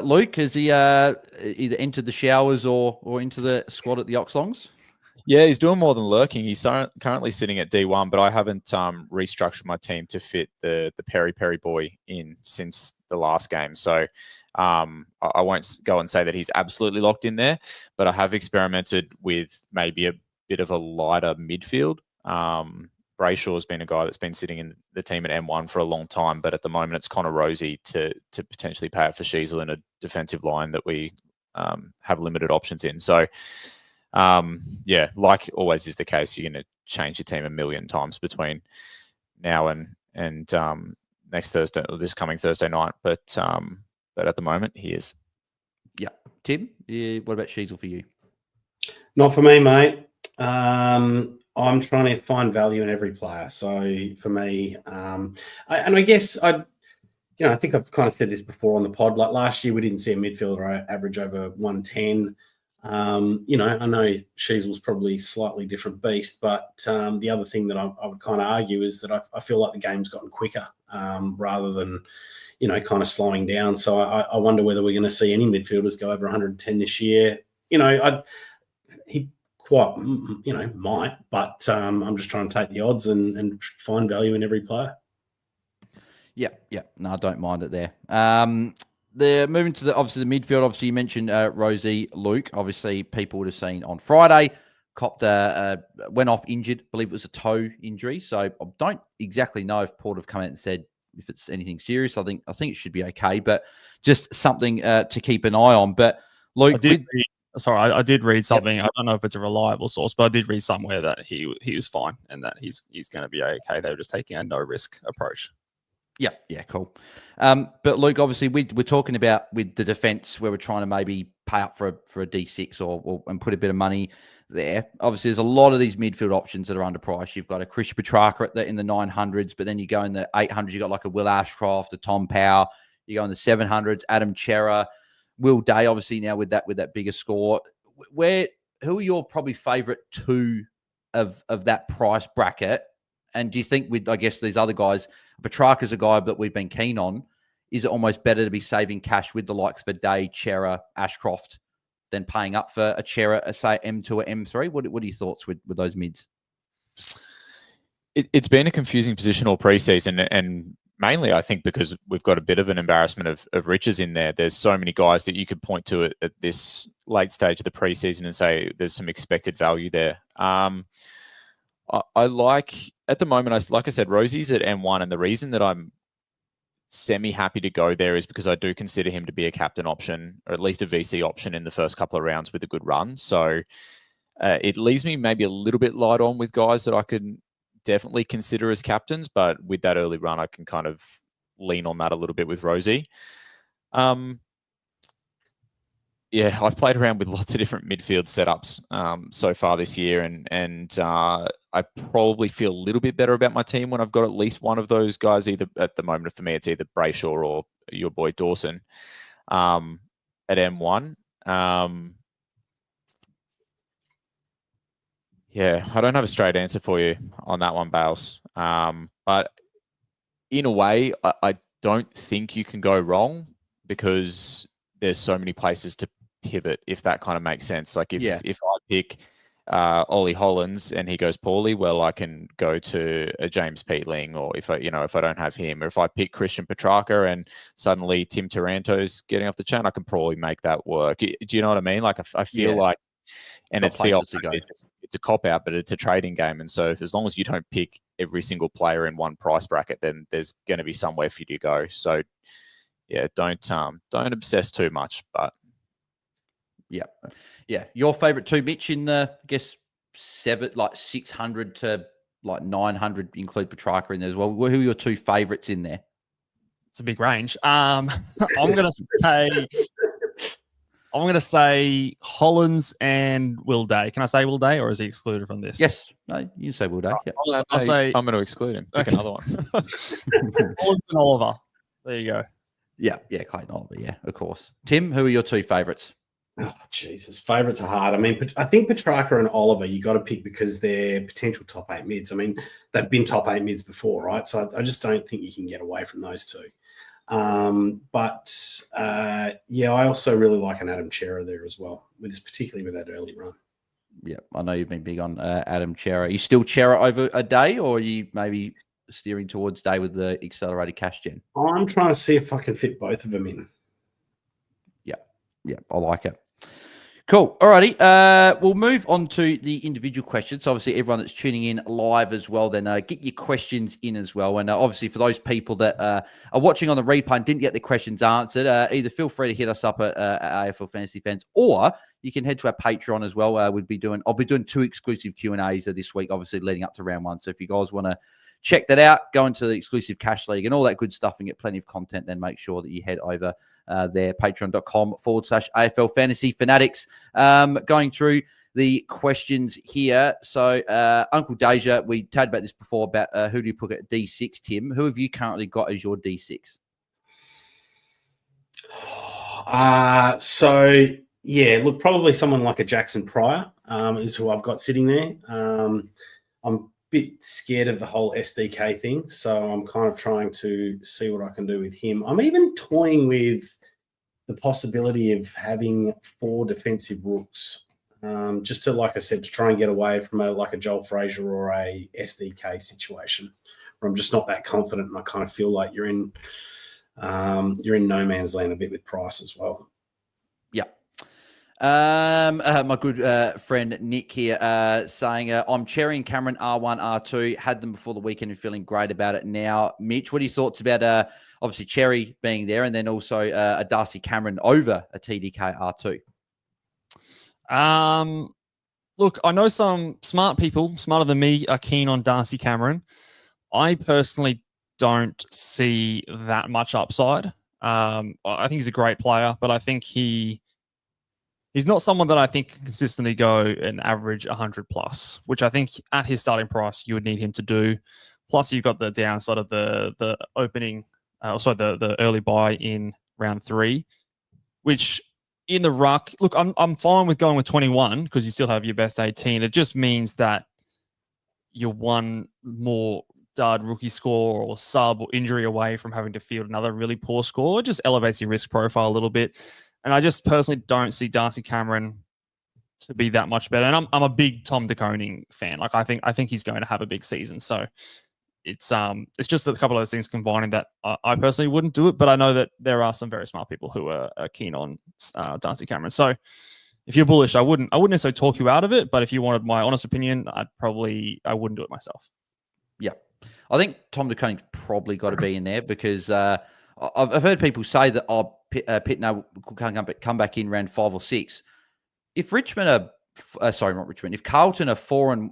Luke, has he either entered the showers or into the squad at the Oxlongs? Yeah, he's doing more than lurking. He's currently sitting at D1, but I haven't restructured my team to fit the Perry boy in since the last game. So I won't go and say that he's absolutely locked in there, but I have experimented with maybe a bit of a lighter midfield. Brayshaw's been a guy that's been sitting in the team at M1 for a long time, but at the moment it's Connor Rosie to potentially pay it for Sheezel in a defensive line that we have limited options in. So, yeah, like always is the case, you're going to change your team a million times between now and next Thursday or this coming Thursday night. But at the moment, he is. Yeah. Tim, what about Sheezel for you? Not for me, mate. I'm trying to find value in every player. So for me, I guess I think I've kind of said this before on the pod. Like last year, we didn't see a midfielder average over 110. You know, I know Sheasel's probably slightly different beast, but the other thing that I would kind of argue is that I feel like the game's gotten quicker rather than, you know, kind of slowing down. So I wonder whether we're going to see any midfielders go over 110 this year. You know, he quite, you know, might, but I'm just trying to take the odds and find value in every player. Yeah. No, I don't mind it there. They're moving to obviously the midfield. Obviously, you mentioned Rosie, Luke. Obviously, people would have seen on Friday, copped went off injured. I believe it was a toe injury. So I don't exactly know if Port have come out and said if it's anything serious. I think it should be okay, but just something to keep an eye on. But Luke, I did read something. Yep. I don't know if it's a reliable source, but I did read somewhere that he was fine and that he's going to be okay. They were just taking a no risk approach. Yeah, cool. But Luke, obviously, we're talking about with the defense where we're trying to maybe pay up for a D6 or and put a bit of money there. Obviously, there's a lot of these midfield options that are underpriced. You've got a Christian Petrarca in the 900s, but then you go in the 800s. You got like a Will Ashcroft, a Tom Power. You go in the 700s, Adam Chera, Will Day. Obviously, now with that bigger score, who are your probably favourite two of that price bracket? And do you think with, I guess, these other guys, Petrarca's a guy that we've been keen on, is it almost better to be saving cash with the likes of a Day, Chera, Ashcroft than paying up for a Chera, say M2 or M3? What are your thoughts with those mids? It's been a confusing position all preseason, and mainly I think because we've got a bit of an embarrassment of riches in there. There's so many guys that you could point to at this late stage of the preseason and say there's some expected value there. I like, at the moment, like I said, Rosie's at M1, and the reason that I'm semi-happy to go there is because I do consider him to be a captain option, or at least a VC option in the first couple of rounds with a good run. So it leaves me maybe a little bit light on with guys that I could definitely consider as captains, but with that early run, I can kind of lean on that a little bit with Rosie. Yeah, I've played around with lots of different midfield setups so far this year, and I probably feel a little bit better about my team when I've got at least one of those guys. Either at the moment, for me, it's either Brayshaw or your boy Dawson at M1. Yeah, I don't have a straight answer for you on that one, Bales. But in a way, I don't think you can go wrong because there's so many places to pivot, if that kind of makes sense. Like if I pick Ollie Hollands and he goes poorly, well, I can go to a James Peatling, or if I don't have him, or if I pick Christian Petrarca and suddenly Tim Taranto's getting off the chain, I can probably make that work. Do you know what I mean? Like I feel like, and it's it's a cop out, but it's a trading game, and so as long as you don't pick every single player in one price bracket, then there's going to be somewhere for you to go. So yeah, don't obsess too much, but. Yeah. Your favorite two, Mitch, in the, I guess, 600 to like 900, include Petrarca in there as well. Who are your two favorites in there? It's a big range. I'm gonna say Hollands and Will Day. Can I say Will Day, or is he excluded from this? Yes, no, you can say Will Day. Yeah. I'll say I'm going to exclude him. Pick another one. Hollands and Oliver. There you go. Yeah, Clayton Oliver. Yeah, of course. Tim, who are your two favorites? Oh, Jesus. Favourites are hard. I mean, I think Petrarca and Oliver you got to pick because they're potential top 8 mids. I mean, they've been top 8 mids before, right? So I just don't think you can get away from those two. I also really like an Adam Chera there as well, particularly with that early run. Yeah, I know you've been big on Adam Chera. Are you still Chera over a Day, or are you maybe steering towards Day with the accelerated cash gen? I'm trying to see if I can fit both of them in. Yeah, I like it. Cool. Alrighty. We'll move on to the individual questions. Obviously, everyone that's tuning in live as well, then get your questions in as well. And obviously, for those people that are watching on the replay and didn't get their questions answered, either feel free to hit us up at AFL Fantasy Fans, or you can head to our Patreon as well. I'll be doing 2 exclusive Q&As this week, obviously leading up to round 1. So if you guys want to check that out, go into the exclusive Cash League and all that good stuff and get plenty of content, then make sure that you head over there, patreon.com/AFL Fantasy Fanatics. Going through the questions here. So Uncle Deja, we talked about this before about who do you put at D6, Tim? Who have you currently got as your D6? So Yeah, look, probably someone like a Jackson Pryor is who I've got sitting there. I'm a bit scared of the whole SDK thing, so I'm kind of trying to see what I can do with him. I'm even toying with the possibility of having 4 defensive rooks, just to, like I said, to try and get away from a Joel Frazier or a SDK situation, where I'm just not that confident, and I kind of feel like you're in no man's land a bit with Price as well. Yeah. My good friend Nick here saying, I'm cherrying Cameron R1, R2, had them before the weekend and feeling great about it now. Mitch, what are your thoughts about obviously Cherry being there and then also a Darcy Cameron over a TDK R2? Look, I know some smart people, smarter than me, are keen on Darcy Cameron. I personally don't see that much upside. I think he's a great player, but I think he's not someone that I think can consistently go and average 100 plus, which I think at his starting price you would need him to do. Plus, you've got the downside of the opening, the early buy in round 3, which in the ruck, look, I'm fine with going with 21 because you still have your best 18. It just means that you're one more dud rookie score or sub or injury away from having to field another really poor score. It just elevates your risk profile a little bit. And I just personally don't see Darcy Cameron to be that much better. And I'm a big Tom De Koning fan. Like I think he's going to have a big season. So it's just a couple of those things combining that I personally wouldn't do it, but I know that there are some very smart people who are keen on Darcy Cameron. So if you're bullish, I wouldn't necessarily talk you out of it, but if you wanted my honest opinion, I wouldn't do it myself. Yeah. I think Tom De Koning's probably got to be in there because I've heard people say that Pitno could come back in round 5 or 6. If Richmond are not Richmond. If Carlton are 4-1,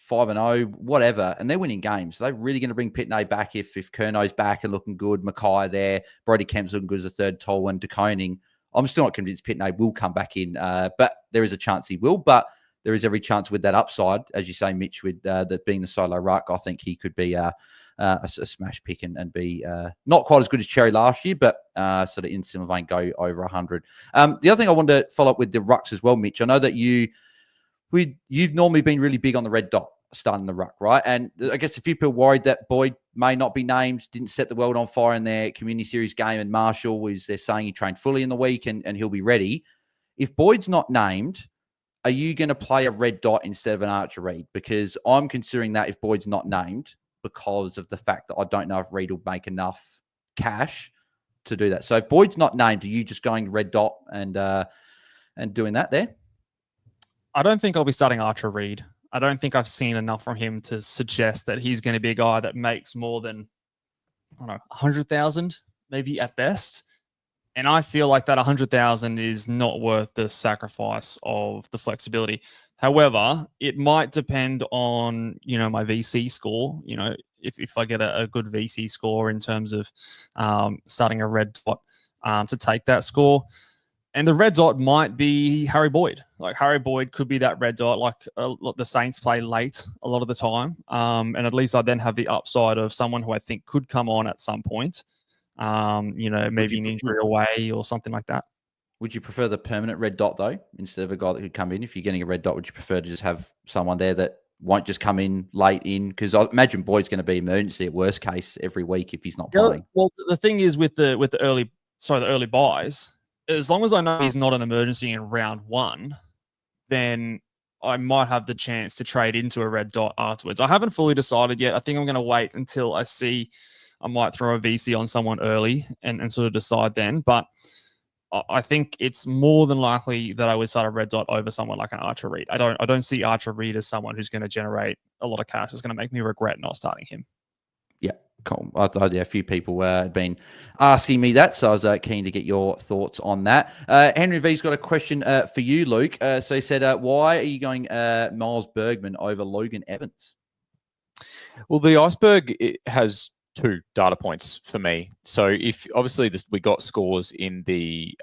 5-0, whatever, and they're winning games, they're really going to bring Pitney back if Curno's back and looking good, Mackay there, Brody Kemp's looking good as a third tall, and De Koning. I'm still not convinced Pitney will come back in, but there is a chance he will. But there is every chance with that upside, as you say, Mitch, with that being the solo ruck. I think he could be a smash pick and be not quite as good as Cherry last year, but sort of in similar vein, go over 100. The other thing I wanted to follow up with the rucks as well, Mitch. I know that you've normally been really big on the red dot starting the ruck, right? And I guess a few people worried that Boyd may not be named, didn't set the world on fire in their community series game, and Marshall they're saying he trained fully in the week and he'll be ready. If Boyd's not named, are you going to play a red dot instead of an Archer Reed? Because I'm considering that if Boyd's not named, because of the fact that I don't know if Reed will make enough cash to do that. So if Boyd's not named, are you just going red dot and doing that there? I don't think I'll be starting Archer Reed. I don't think I've seen enough from him to suggest that he's going to be a guy that makes more than, 100,000 maybe at best. And I feel like that 100,000 is not worth the sacrifice of the flexibility. However, it might depend on, my VC score. If I get a good VC score in terms of starting a red dot to take that score. And the red dot might be Harry Boyd. Like Harry Boyd could be that red dot, like the Saints play late a lot of the time. And at least I then have the upside of someone who I think could come on at some point. Maybe an injury away or something like that. Would you prefer the permanent red dot, though, instead of a guy that could come in? If you're getting a red dot, would you prefer to just have someone there that won't just come in late in? Because I imagine Boyd's going to be emergency at worst case every week if he's not playing. Well, the thing is with the early buys, as long as I know he's not an emergency in round 1, then I might have the chance to trade into a red dot afterwards. I haven't fully decided yet. I think I'm going to wait until I see. I might throw a VC on someone early and sort of decide then. But I think it's more than likely that I would start a red dot over someone like an Archer Reed. I don't see Archer Reed as someone who's going to generate a lot of cash. It's going to make me regret not starting him. Yeah, cool. A few people have been asking me that, so I was keen to get your thoughts on that. Henry V's got a question for you, Luke. So he said, why are you going Miles Bergman over Logan Evans? Well, the Iceberg has two data points for me. So if obviously we got scores in the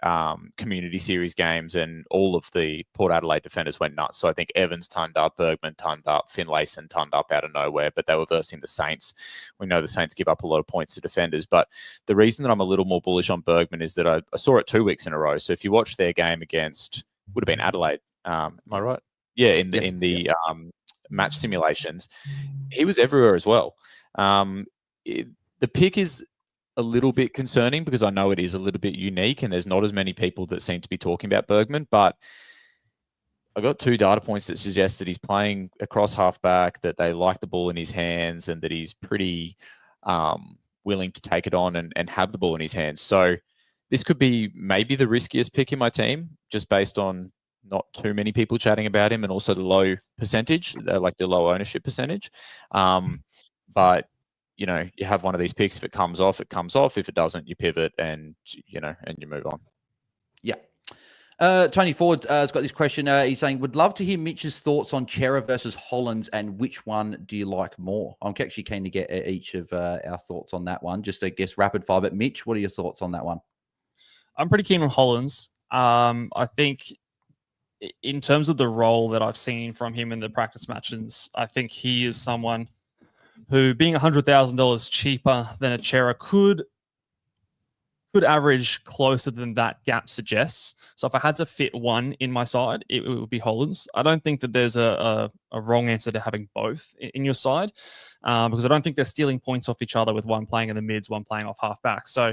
community series games and all of the Port Adelaide defenders went nuts. So I think Evans turned up, Bergman turned up, Finlayson turned up out of nowhere, but they were versing the Saints. We know the Saints give up a lot of points to defenders, but the reason that I'm a little more bullish on Bergman is that I saw it 2 weeks in a row. So if you watch their game against, would have been Adelaide, am I right? Yeah, in the match simulations, he was everywhere as well. The pick is a little bit concerning because I know it is a little bit unique and there's not as many people that seem to be talking about Bergman, but I got two data points that suggest that he's playing across halfback, that they like the ball in his hands and that he's pretty willing to take it on and have the ball in his hands. So this could be maybe the riskiest pick in my team just based on not too many people chatting about him and also the low percentage, like the low ownership percentage. But you have one of these picks. If it comes off, it comes off. If it doesn't, you pivot and you move on. Yeah. Tony Ford has got this question. He's saying, would love to hear Mitch's thoughts on Chera versus Hollands and which one do you like more? I'm actually keen to get each of our thoughts on that one. Just, I guess, rapid fire. But Mitch, what are your thoughts on that one? I'm pretty keen on Hollands. I think in terms of the role that I've seen from him in the practice matches, I think he is someone who, being $100,000 cheaper than a Chera, could average closer than that gap suggests. So if I had to fit one in my side, it would be Hollands. I don't think that there's a wrong answer to having both in your side because I don't think they're stealing points off each other with one playing in the mids, one playing off half-back. So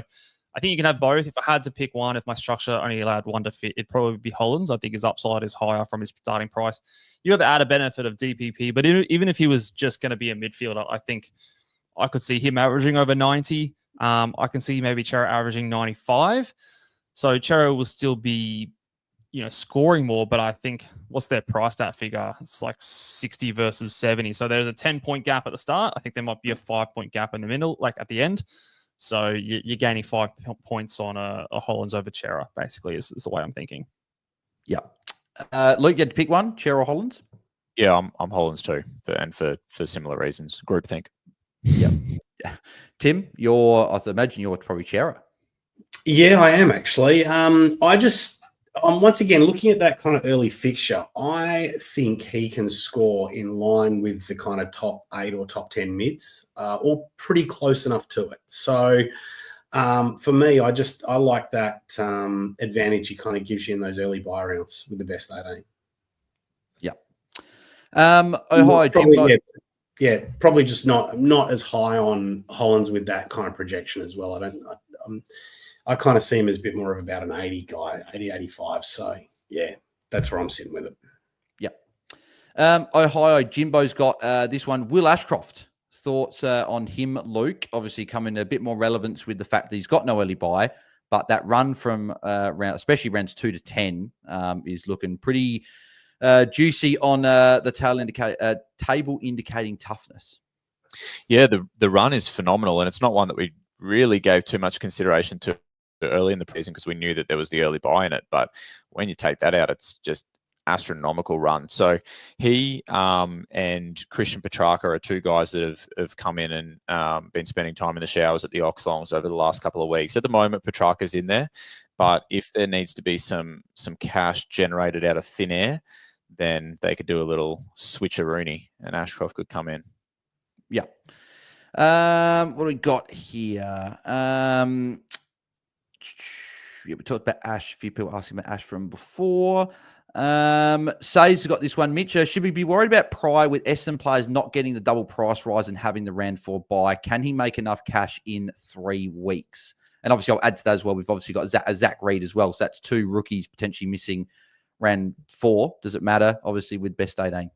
I think you can have both. If I had to pick one, if my structure only allowed one to fit, it'd probably be Hollands. I think his upside is higher from his starting price. You got the added benefit of DPP, but even if he was just going to be a midfielder, I think I could see him averaging over 90. I can see maybe Chera averaging 95. So Chera will still be, scoring more, but I think what's their price stat figure? It's like 60 versus 70. So there's a 10-point gap at the start. I think there might be a 5-point gap in the middle, like at the end. So you're gaining 5 points on a Hollands over Chera, basically, is the way I'm thinking. Yeah. Luke, you had to pick one, Chera or Hollands? Yeah, I'm Hollands too, and for similar reasons. Groupthink. Yeah. Tim, I imagine you're probably Chera. Yeah, I am actually. I'm once again looking at that kind of early fixture. I think he can score in line with the kind of top 8 or top 10 mids, or pretty close enough to it. So for me, I like that advantage he kind of gives you in those early buy rounds with the best 18. Yeah. Hi, Jimbo. Yeah, probably just not as high on Hollands with that kind of projection as well. I kind of see him as a bit more of about an 80 guy, 80, 85. So, yeah, that's where I'm sitting with it. Yep. Hi, Jimbo's got this one. Will Ashcroft, thoughts on him, Luke? Obviously coming a bit more relevance with the fact that he's got no early buy, but that run from especially rounds 2 to 10 is looking pretty juicy on the table indicating toughness. Yeah, the run is phenomenal, and it's not one that we really gave too much consideration to early in the season because we knew that there was the early buy in it. But when you take that out, it's just astronomical run. So he and Christian Petrarca are two guys that have come in and been spending time in the showers at the Oxlongs over the last couple of weeks. At the moment, Petrarca's in there, but if there needs to be some cash generated out of thin air, then they could do a little switcheroony and Ashcroft could come in. Yeah. What do we got here? Yeah, we talked about Ash. A few people asking about Ash from before. Say's got this one. Mitch, should we be worried about Pry with Essendon players not getting the double price rise and having the round 4 buy? Can he make enough cash in 3 weeks? And obviously, I'll add to that as well. We've obviously got Zach Reed as well. So that's 2 rookies potentially missing round 4. Does it matter? Obviously, with best 18.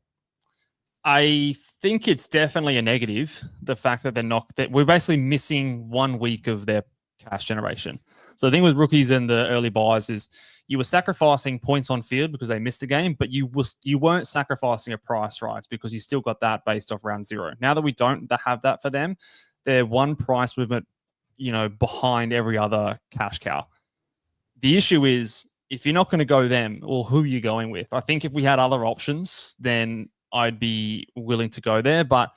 I think it's definitely a negative. The fact that we're basically missing 1 week of their cash generation. So the thing with rookies and the early buys is you were sacrificing points on field because they missed a game, but you weren't sacrificing a price rise because you still got that based off round 0. Now that we don't have that for them, they're one price movement, behind every other cash cow. The issue is if you're not going to go them, well, who are you going with? I think if we had other options, then I'd be willing to go there. But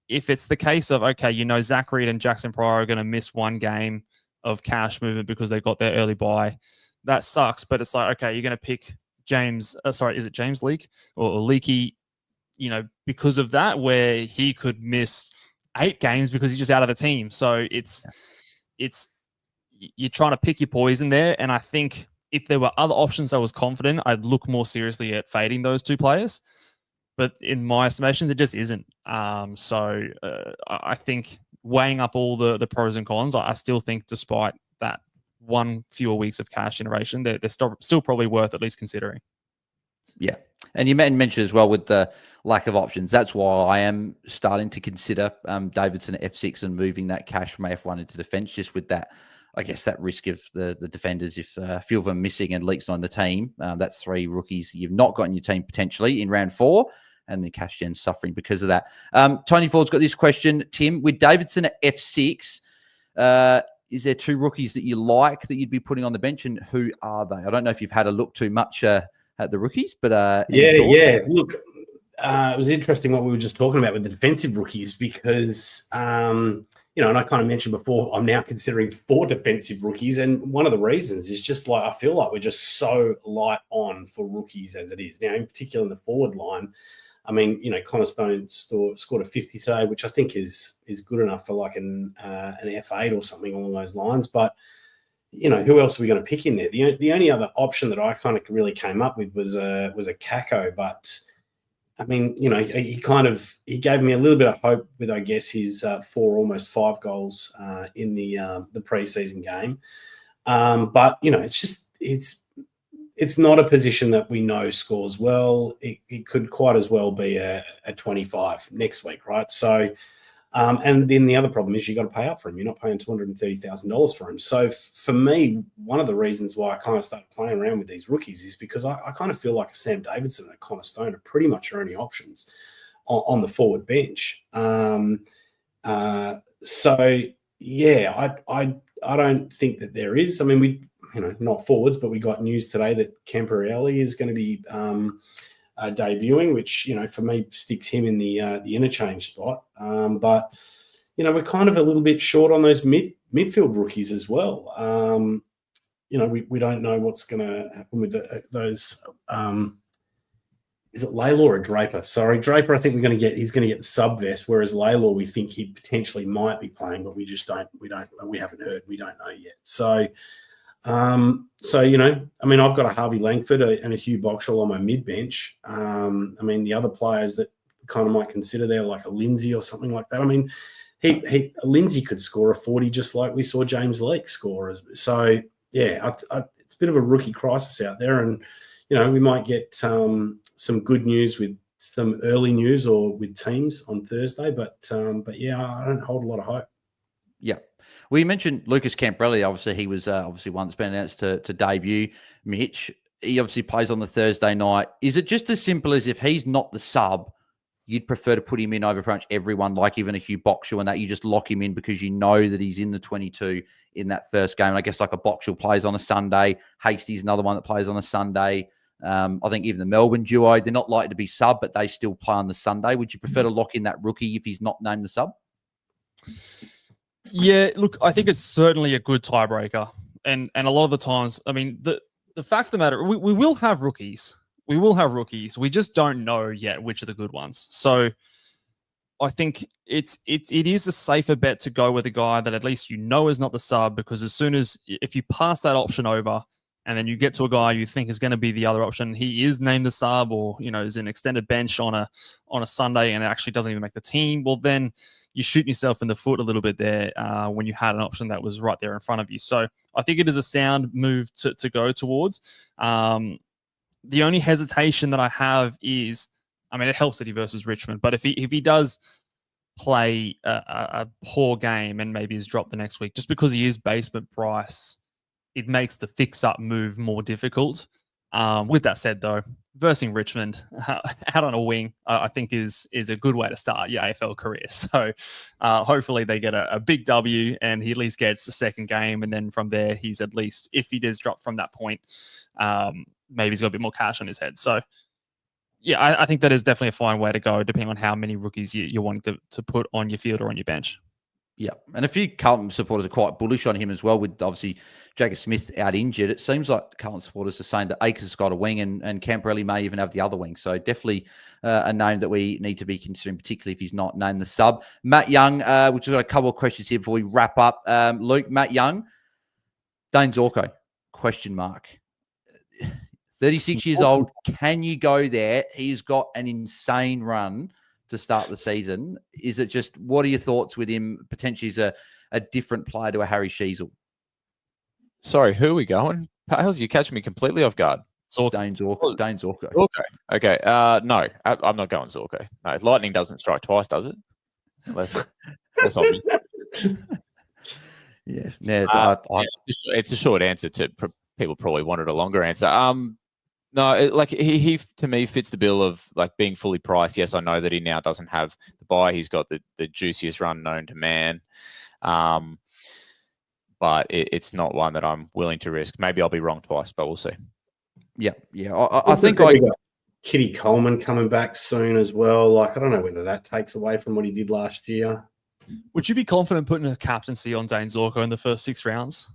if it's the case of, okay, you know, Zach Reed and Jackson Pryor are going to miss one game of cash movement because they got their early bye, that sucks. But it's like, okay, you're going to pick James, is it James Leake or Leakey, you know, because of that, where he could miss 8 games because he's just out of the team. So it's you're trying to pick your poison there. And I think if there were other options I was confident, I'd look more seriously at fading those 2 players. But in my estimation, there just isn't. So I think weighing up all the pros and cons, I still think despite that 1 fewer weeks of cash generation, they're still probably worth at least considering. Yeah. And you mentioned as well with the lack of options. That's why I am starting to consider Davidson at F6 and moving that cash from AF1 into defense, just with that, I guess, that risk of the defenders. If a few of them missing and Leake's on the team, that's 3 rookies you've not got in your team potentially in round 4, and the cash gen suffering because of that. Tony Ford's got this question, Tim. With Davidson at F6, is there 2 rookies that you like that you'd be putting on the bench, and who are they? I don't know if you've had a look too much at the rookies, but yeah. Look, it was interesting what we were just talking about with the defensive rookies because, you know, and I kind of mentioned before, I'm now considering 4 defensive rookies, and one of the reasons is just like I feel like we're just so light on for rookies as it is now, in particular in the forward line. I mean, you know, Connor Stone scored a 50 today, which I think is good enough for like an F8 or something along those lines. But you know, who else are we going to pick in there? The only other option that I kind of really came up with was a Kako, but I mean, you know, he gave me a little bit of hope with, I guess, his 4, almost 5 goals in the preseason game. But you know, it's not a position that we know scores well. It could quite as well be a 25 next week, right? So. And then the other problem is you got to pay up for him. You're not paying $230,000 for him. So for me, one of the reasons why I kind of started playing around with these rookies is because I kind of feel like a Sam Davidson and a Connor Stone are pretty much your only options on the forward bench. So yeah, I don't think that there is. I mean, we, you know, not forwards, but we got news today that Camperelli is going to be debuting, which, you know, for me sticks him in the interchange spot. But you know, we're kind of a little bit short on those midfield rookies as well. You know, we don't know what's going to happen with those. Is it Laylaw or Draper? Sorry, Draper. I think he's going to get the sub vest, whereas Laylaw we think he potentially might be playing, but we haven't heard. We don't know yet. So. You know, I mean, I've got a Harvey Langford and a Hugh Boxall on my mid bench. I mean, the other players that kind of might consider there, like a Lindsay or something like that. I mean, Lindsay could score a 40 just like we saw James Leake score. So yeah, it's a bit of a rookie crisis out there, and you know, we might get some good news with some early news or with teams on Thursday. But yeah, I don't hold a lot of hope. Yeah. Well, you mentioned Lucas Camperelli. Obviously, he was obviously one that's been announced to debut. Mitch, he obviously plays on the Thursday night. Is it just as simple as if he's not the sub, you'd prefer to put him in over pretty much everyone, like even a Hugh Boxall, and that you just lock him in because you know that he's in the 22 in that first game? And I guess like a Boxall plays on a Sunday. Hasty's another one that plays on a Sunday. I think even the Melbourne duo, they're not likely to be sub, but they still play on the Sunday. Would you prefer to lock in that rookie if he's not named the sub? Yeah, look, I think it's certainly a good tiebreaker. And a lot of the times, I mean, the facts of the matter, we will have rookies. We will have rookies. We just don't know yet which are the good ones. So I think it is a safer bet to go with a guy that at least you know is not the sub, because as soon as, if you pass that option over and then you get to a guy you think is going to be the other option, he is named the sub, or, you know, is an extended bench on a Sunday and actually doesn't even make the team, well, then you shoot yourself in the foot a little bit there when you had an option that was right there in front of you. So I think it is a sound move to go towards. The only hesitation that I have is, I mean, it helps that he versus Richmond, but if he does play a poor game and maybe is dropped the next week, just because he is basement price, it makes the fix-up move more difficult. With that said, though, versing Richmond out on a wing, I think is a good way to start your AFL career. So hopefully they get a big W and he at least gets a second game. And then from there, he's at least, if he does drop from that point, maybe he's got a bit more cash on his head. So yeah, I think that is definitely a fine way to go, depending on how many rookies you're wanting to put on your field or on your bench. Yeah, and a few Carlton supporters are quite bullish on him as well, with obviously Jacob Smith out injured. It seems like Carlton supporters are saying that Akers has got a wing and Camperelli may even have the other wing. So definitely a name that we need to be considering, particularly if he's not named the sub. Matt Young, which we've got a couple of questions here before we wrap up. Luke, Matt Young, Dane Zorko, question mark. 36 years old. Can you go there? He's got an insane run to start the season. Is it just, what are your thoughts with him potentially as a different player to a Harry Sheezel? Sorry, who are we going? Pales, you catch me completely off guard. Dane Zorko. Dane Zorko. Okay. No, I'm not going Zorko. No, lightning doesn't strike twice, does it? Unless that's obvious. Yeah. It's a short answer to people probably wanted a longer answer. No, he to me fits the bill of like being fully priced. Yes, I know that he now doesn't have the buy. He's got the juiciest run known to man. But it's not one that I'm willing to risk. Maybe I'll be wrong twice, but we'll see. Yeah. I think I got Kitty Coleman coming back soon as well. Like, I don't know whether that takes away from what he did last year. Would you be confident putting a captaincy on Dane Zorko in the first 6 rounds?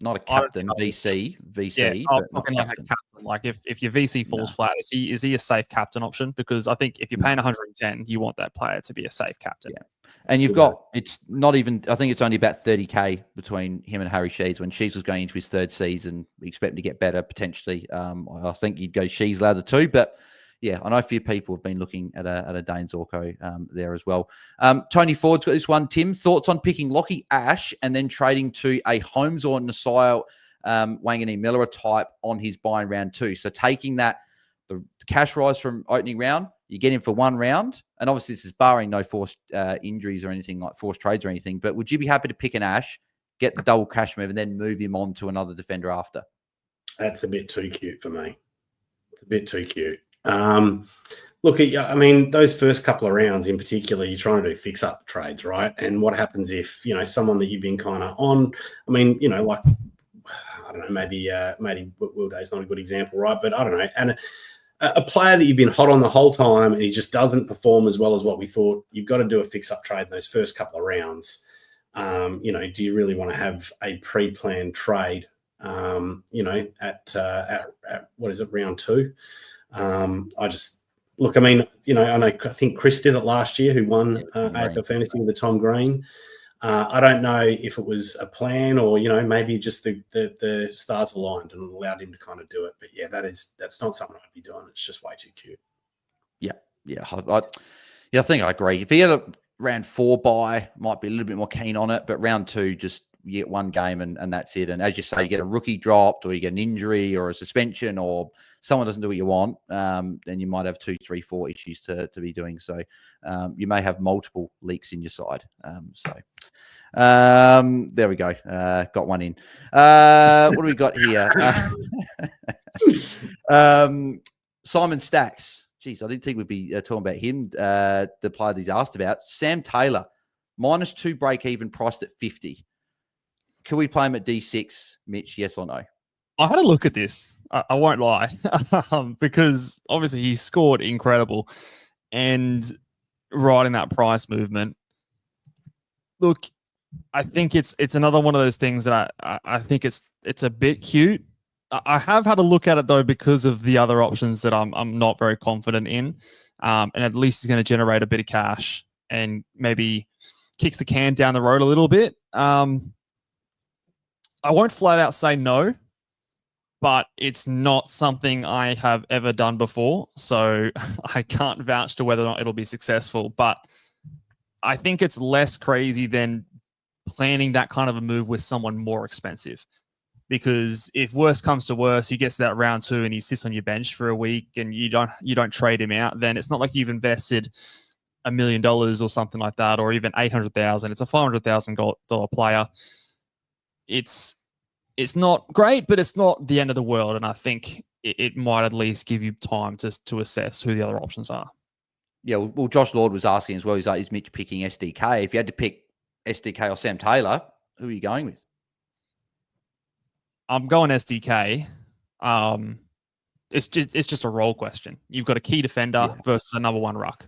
Not a captain, VC. Yeah, but I'm talking like a captain. Like if your VC falls flat, is he a safe captain option? Because I think if you're paying 110, you want that player to be a safe captain. Yeah. And you've got, it's not even, I think it's only about 30K between him and Harry Shees. When Shees was going into his 3rd season, we expect him to get better potentially. I think you'd go Shees ladder too, but yeah, I know a few people have been looking at a Dane Zorko there as well. Tony Ford's got this one. Tim, thoughts on picking Lockie Ash and then trading to a Holmes or Nasai Wangani Miller type on his buy in round 2. So taking the cash rise from opening round, you get him for 1 round. And obviously this is barring no forced injuries or anything like forced trades or anything. But would you be happy to pick an Ash, get the double cash move, and then move him on to another defender after? That's a bit too cute for me. It's a bit too cute. Look, I mean, those first couple of rounds in particular, you're trying to do fix-up trades, right? And what happens if, someone that you've been kind of on, I mean, like, I don't know, maybe Will Day's not a good example, right? But I don't know. And a player that you've been hot on the whole time and he just doesn't perform as well as what we thought, you've got to do a fix-up trade in those first couple of rounds. Do you really want to have a pre-planned trade, at what is it, round 2? I think Chris did it last year, who won AFL Fantasy with the Tom Green. I don't know if it was a plan or, maybe just the stars aligned and allowed him to kind of do it. But yeah, that's not something I'd be doing. It's just way too cute. Yeah. I think I agree. If he had a round 4 buy, might be a little bit more keen on it, but round 2, just you get 1 game and that's it. And as you say, you get a rookie dropped or you get an injury or a suspension or someone doesn't do what you want, then you might have 2, 3, 4 issues to be doing. So you may have multiple leaks in your side. There we go. Got one in. What do we got here? Simon Stacks. Jeez, I didn't think we'd be talking about him. The player that he's asked about. Sam Taylor, -2 break even, priced at 50. Can we play him at D6, Mitch? Yes or no? I had a look at this. I won't lie, because obviously he scored incredible, and right in that price movement. Look, I think it's another one of those things that I think it's a bit cute. I have had a look at it though because of the other options that I'm not very confident in, and at least he's going to generate a bit of cash and maybe kicks the can down the road a little bit. I won't flat out say no, but it's not something I have ever done before, so I can't vouch to whether or not it'll be successful. But I think it's less crazy than planning that kind of a move with someone more expensive. Because if worse comes to worse, he gets to that round 2 and he sits on your bench for a week and you don't trade him out, then it's not like you've invested $1 million or something like that, or even $800,000. It's a $500,000 player. It's not great, but it's not the end of the world. And I think it might at least give you time to assess who the other options are. Yeah, well, Josh Lloyd was asking as well. He's like, is Mitch picking SDK? If you had to pick SDK or Sam Taylor, who are you going with? I'm going SDK. it's just a role question. You've got a key defender versus a number one ruck.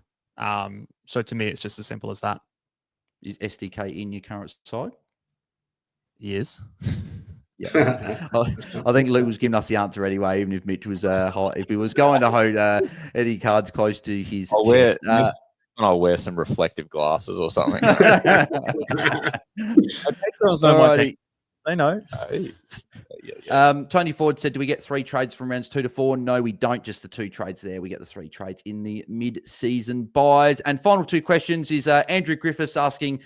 So to me, it's just as simple as that. Is SDK in your current side? He is. Yeah, I think Luke was giving us the answer anyway. Even if Mitch was hot, if he was going to hold any cards close to his chest. I'll wear some reflective glasses or something. They know. Tony Ford said, do we get 3 trades from rounds 2 to 4? No, we don't. Just the 2 trades there. We get the 3 trades in the mid-season buys. And final 2 questions is Andrew Griffiths asking,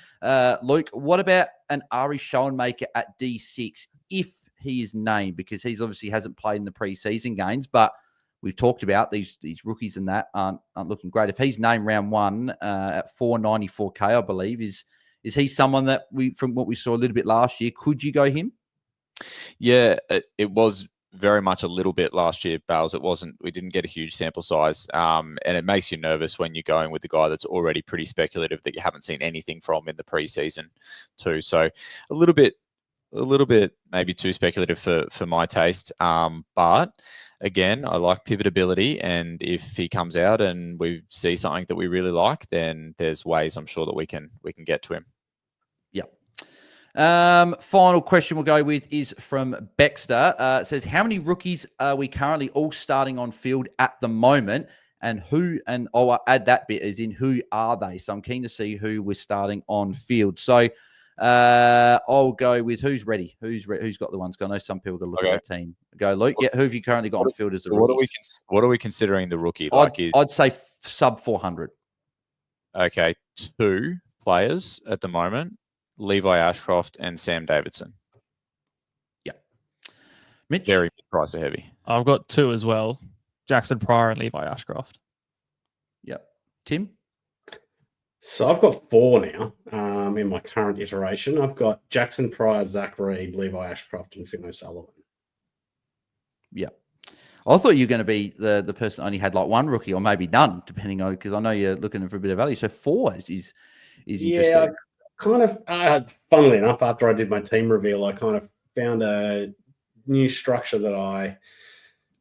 Luke, what about an Ari Schoenmaker at D6 if he is named? Because he's obviously hasn't played in the preseason games, but we've talked about these rookies and that aren't looking great. If he's named round 1 at 494K, I believe, is he someone that from what we saw a little bit last year, could you go him? Yeah, it was very much a little bit last year, Bales. We didn't get a huge sample size. And it makes you nervous when you're going with the guy that's already pretty speculative that you haven't seen anything from in the preseason too. So a little bit maybe too speculative for my taste. But again, I like pivotability, and if he comes out and we see something that we really like, then there's ways I'm sure that we can get to him. Final question we'll go with is from Baxter. It says, how many rookies are we currently all starting on field at the moment, and I'll add that bit as in who are they? So I'm keen to see who we're starting on field. So I'll go with who's ready. Who's got the ones? I know some people got to look at their team. Go, Luke. Yeah, who have you currently got on field as a rookie? What are we considering the rookie? I'd say sub 400. Okay, 2 players at the moment. Levi Ashcroft and Sam Davidson. Yeah. Mitch? Very price heavy. I've got 2 as well. Jackson Pryor and Levi Ashcroft. Yep. Tim? So I've got 4 now in my current iteration. I've got Jackson Pryor, Zach Reed, Levi Ashcroft, and Finn O'Sullivan. Yeah. I thought you were going to be the person that only had like 1 rookie or maybe none, depending on, because I know you're looking for a bit of value. So 4 is interesting. Yeah, kind of, funnily enough, after I did my team reveal, I kind of found a new structure that I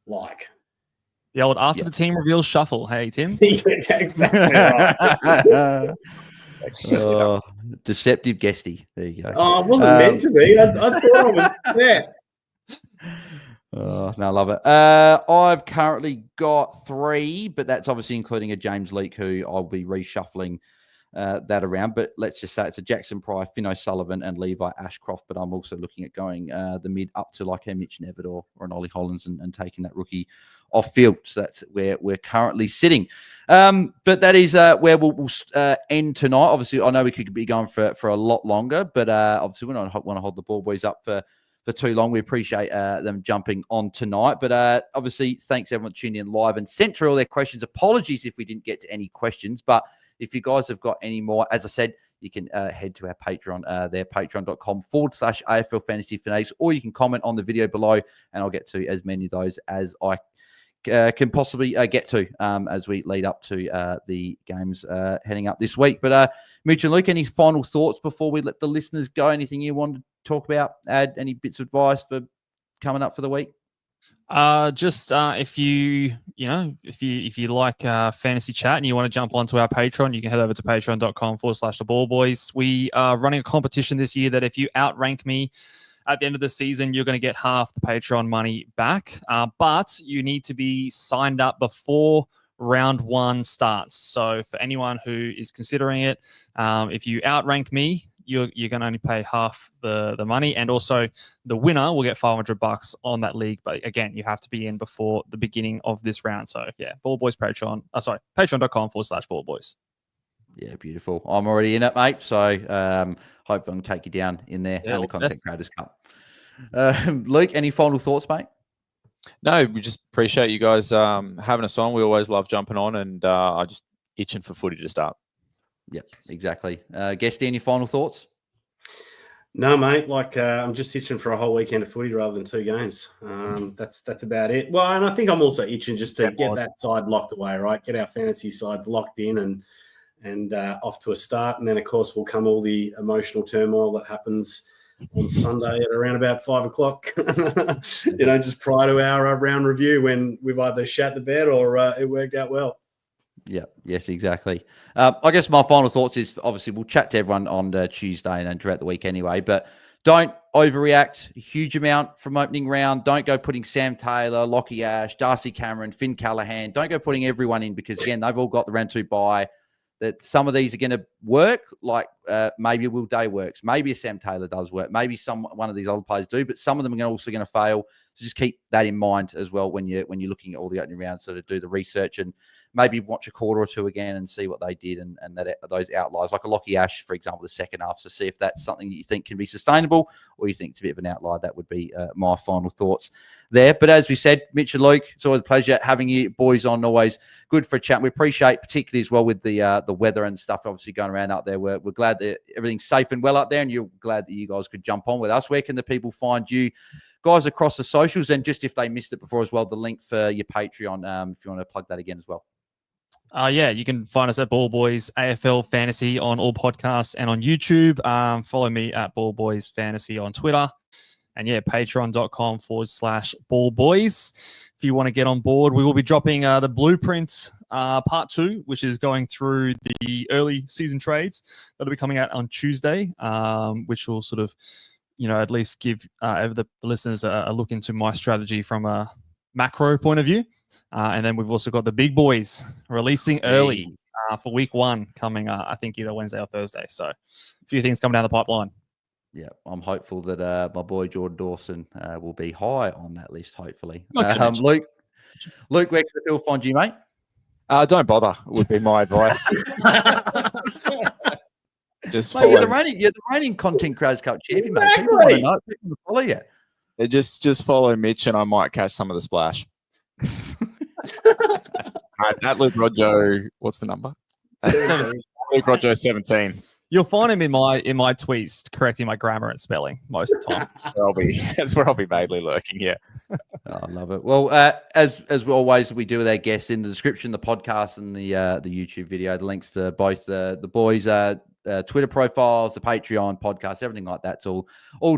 like. The old after the team reveal shuffle. Hey, Tim. Yeah, exactly right. Deceptive Guesty. There you go. Oh, it wasn't meant to be. I thought I was there. Oh, no, I love it. I've currently got 3, but that's obviously including a James Leake, who I'll be reshuffling that around, but let's just say it's a Jackson Pryor, Finn O'Sullivan, and Levi Ashcroft. But I'm also looking at going the mid up to like a Mitch Nevitt or an Ollie Hollins and taking that rookie off field. So that's where we're currently sitting. But that is where we'll end tonight. Obviously, I know we could be going for a lot longer, but obviously we don't want to hold the ball boys up for too long. We appreciate them jumping on tonight. But obviously, thanks everyone tuning in live and sent through all their questions. Apologies if we didn't get to any questions, but if you guys have got any more, as I said, you can head to our Patreon there, patreon.com/AFL Fantasy Fanatics, or you can comment on the video below, and I'll get to as many of those as I can possibly get to as we lead up to the games heading up this week. But Mitch and Luke, any final thoughts before we let the listeners go? Anything you want to talk about? Add any bits of advice for coming up for the week? If you like fantasy chat and you want to jump onto our Patreon, you can head over to patreon.com/theballboys. We are running a competition this year that if you outrank me at the end of the season, you're going to get half the Patreon money back. But you need to be signed up before round 1 starts. So for anyone who is considering it, if you outrank me, you're going to only pay half the money, and also the winner will get $500 on that league. But again, you have to be in before the beginning of this round. So yeah, Ballboys Patreon. Patreon.com/Ballboys. Yeah, beautiful. I'm already in it, mate. So hopefully I can take you down in there in the Content Creators Cup. Luke, any final thoughts, mate? No, we just appreciate you guys having us on. We always love jumping on, and I just itching for footy to start. Yep, exactly. Guesty, any final thoughts? No, mate. I'm just itching for a whole weekend of footy rather than 2 games. That's about it. Well, and I think I'm also itching just to get that side locked away, right? Get our fantasy sides locked in and off to a start. And then, of course, will come all the emotional turmoil that happens on Sunday at around about 5 o'clock, just prior to our round review when we've either shat the bed or it worked out well. Yeah, yes, exactly. I guess my final thoughts is obviously we'll chat to everyone on Tuesday and throughout the week anyway, but don't overreact a huge amount from opening round. Don't go putting Sam Taylor, Lockie Ash, Darcy Cameron, Finn Callaghan. Don't go putting everyone in because, again, they've all got the round 2 bye. That some of these are going to work, like maybe Will Day works. Maybe a Sam Taylor does work. Maybe one of these other players do, but some of them are also going to fail. So just keep that in mind as well when you're looking at all the opening rounds. So to do the research and maybe watch a quarter or two again and see what they did and those outliers, like a Lockie Ash, for example, the second half. So see if that's something that you think can be sustainable or you think it's a bit of an outlier. That would be my final thoughts there. But as we said, Mitch and Luke, it's always a pleasure having you boys on. Always good for a chat. We appreciate particularly as well with the weather and stuff obviously going around up there. We're glad that everything's safe and well up there and you're glad that you guys could jump on with us. Where can the people find you guys across the socials? And just if they missed it before as well, the link for your Patreon, if you want to plug that again as well. You can find us at Ball Boys AFL Fantasy on all podcasts and on YouTube. Follow me at Ball Boys Fantasy on Twitter. And patreon.com/Ball Boys. If you want to get on board, we will be dropping the Blueprint Part 2, which is going through the early season trades. That'll be coming out on Tuesday, which will sort of, at least give the listeners a look into my strategy from a macro point of view. And then we've also got the big boys releasing early for week 1 coming, I think, either Wednesday or Thursday. So a few things coming down the pipeline. Yeah, I'm hopeful that my boy Jordan Dawson will be high on that list, hopefully. Luke, where can people find you, mate? Don't bother would be my advice. Just mate, you're the reigning Content Creators Cup champion, mate. People want to know. People want to follow you. Just follow Mitch and I might catch some of the splash. It's at Luke Rojo. What's the number? Luke Rojo 17. You'll find him in my tweets correcting my grammar and spelling most of the time. That's where I'll be mainly lurking. Yeah. I love it. Well, as always we do with our guests, in the description, the podcast and the YouTube video, the links to both the boys' Twitter profiles, the Patreon podcast, everything like that's all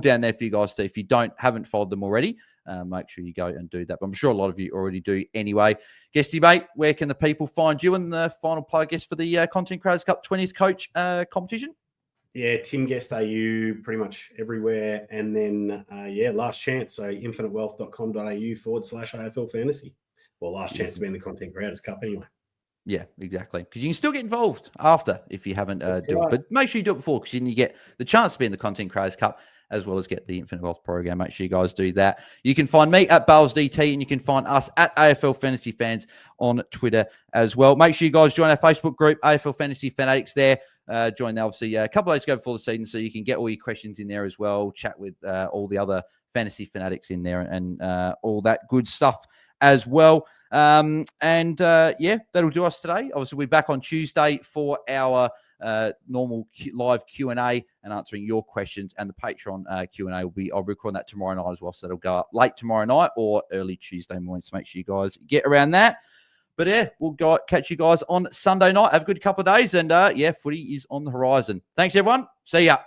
down there for you guys. So if you haven't followed them already, make sure you go and do that. But I'm sure a lot of you already do anyway. Guesty, mate, where can the people find you and the final plug, guest for the Content Creators Cup 20th coach competition? Yeah, Tim Guest AU pretty much everywhere. And then, last chance. So infinitewealth.com.au/AFL Fantasy. Well, last chance to be in the Content Creators Cup anyway. Yeah, exactly. Because you can still get involved after if you haven't done it. But make sure you do it before because then you get the chance to be in the Content Creators Cup as well as get the Infinite Wealth program. Make sure you guys do that. You can find me at BAILSDT and you can find us at AFL Fantasy Fans on Twitter as well. Make sure you guys join our Facebook group, AFL Fantasy Fanatics there. Join there, obviously, a couple of days ago before the season, so you can get all your questions in there as well, chat with all the other Fantasy Fanatics in there and all that good stuff as well. That'll do us today. Obviously, we're back on Tuesday for our normal live Q&A and answering your questions, and the Patreon Q&A I'll record that tomorrow night as well, so that'll go up late tomorrow night or early Tuesday morning, so make sure you guys get around that. But we'll catch you guys on Sunday night. Have a good couple of days, and footy is on the horizon. Thanks, everyone. See ya.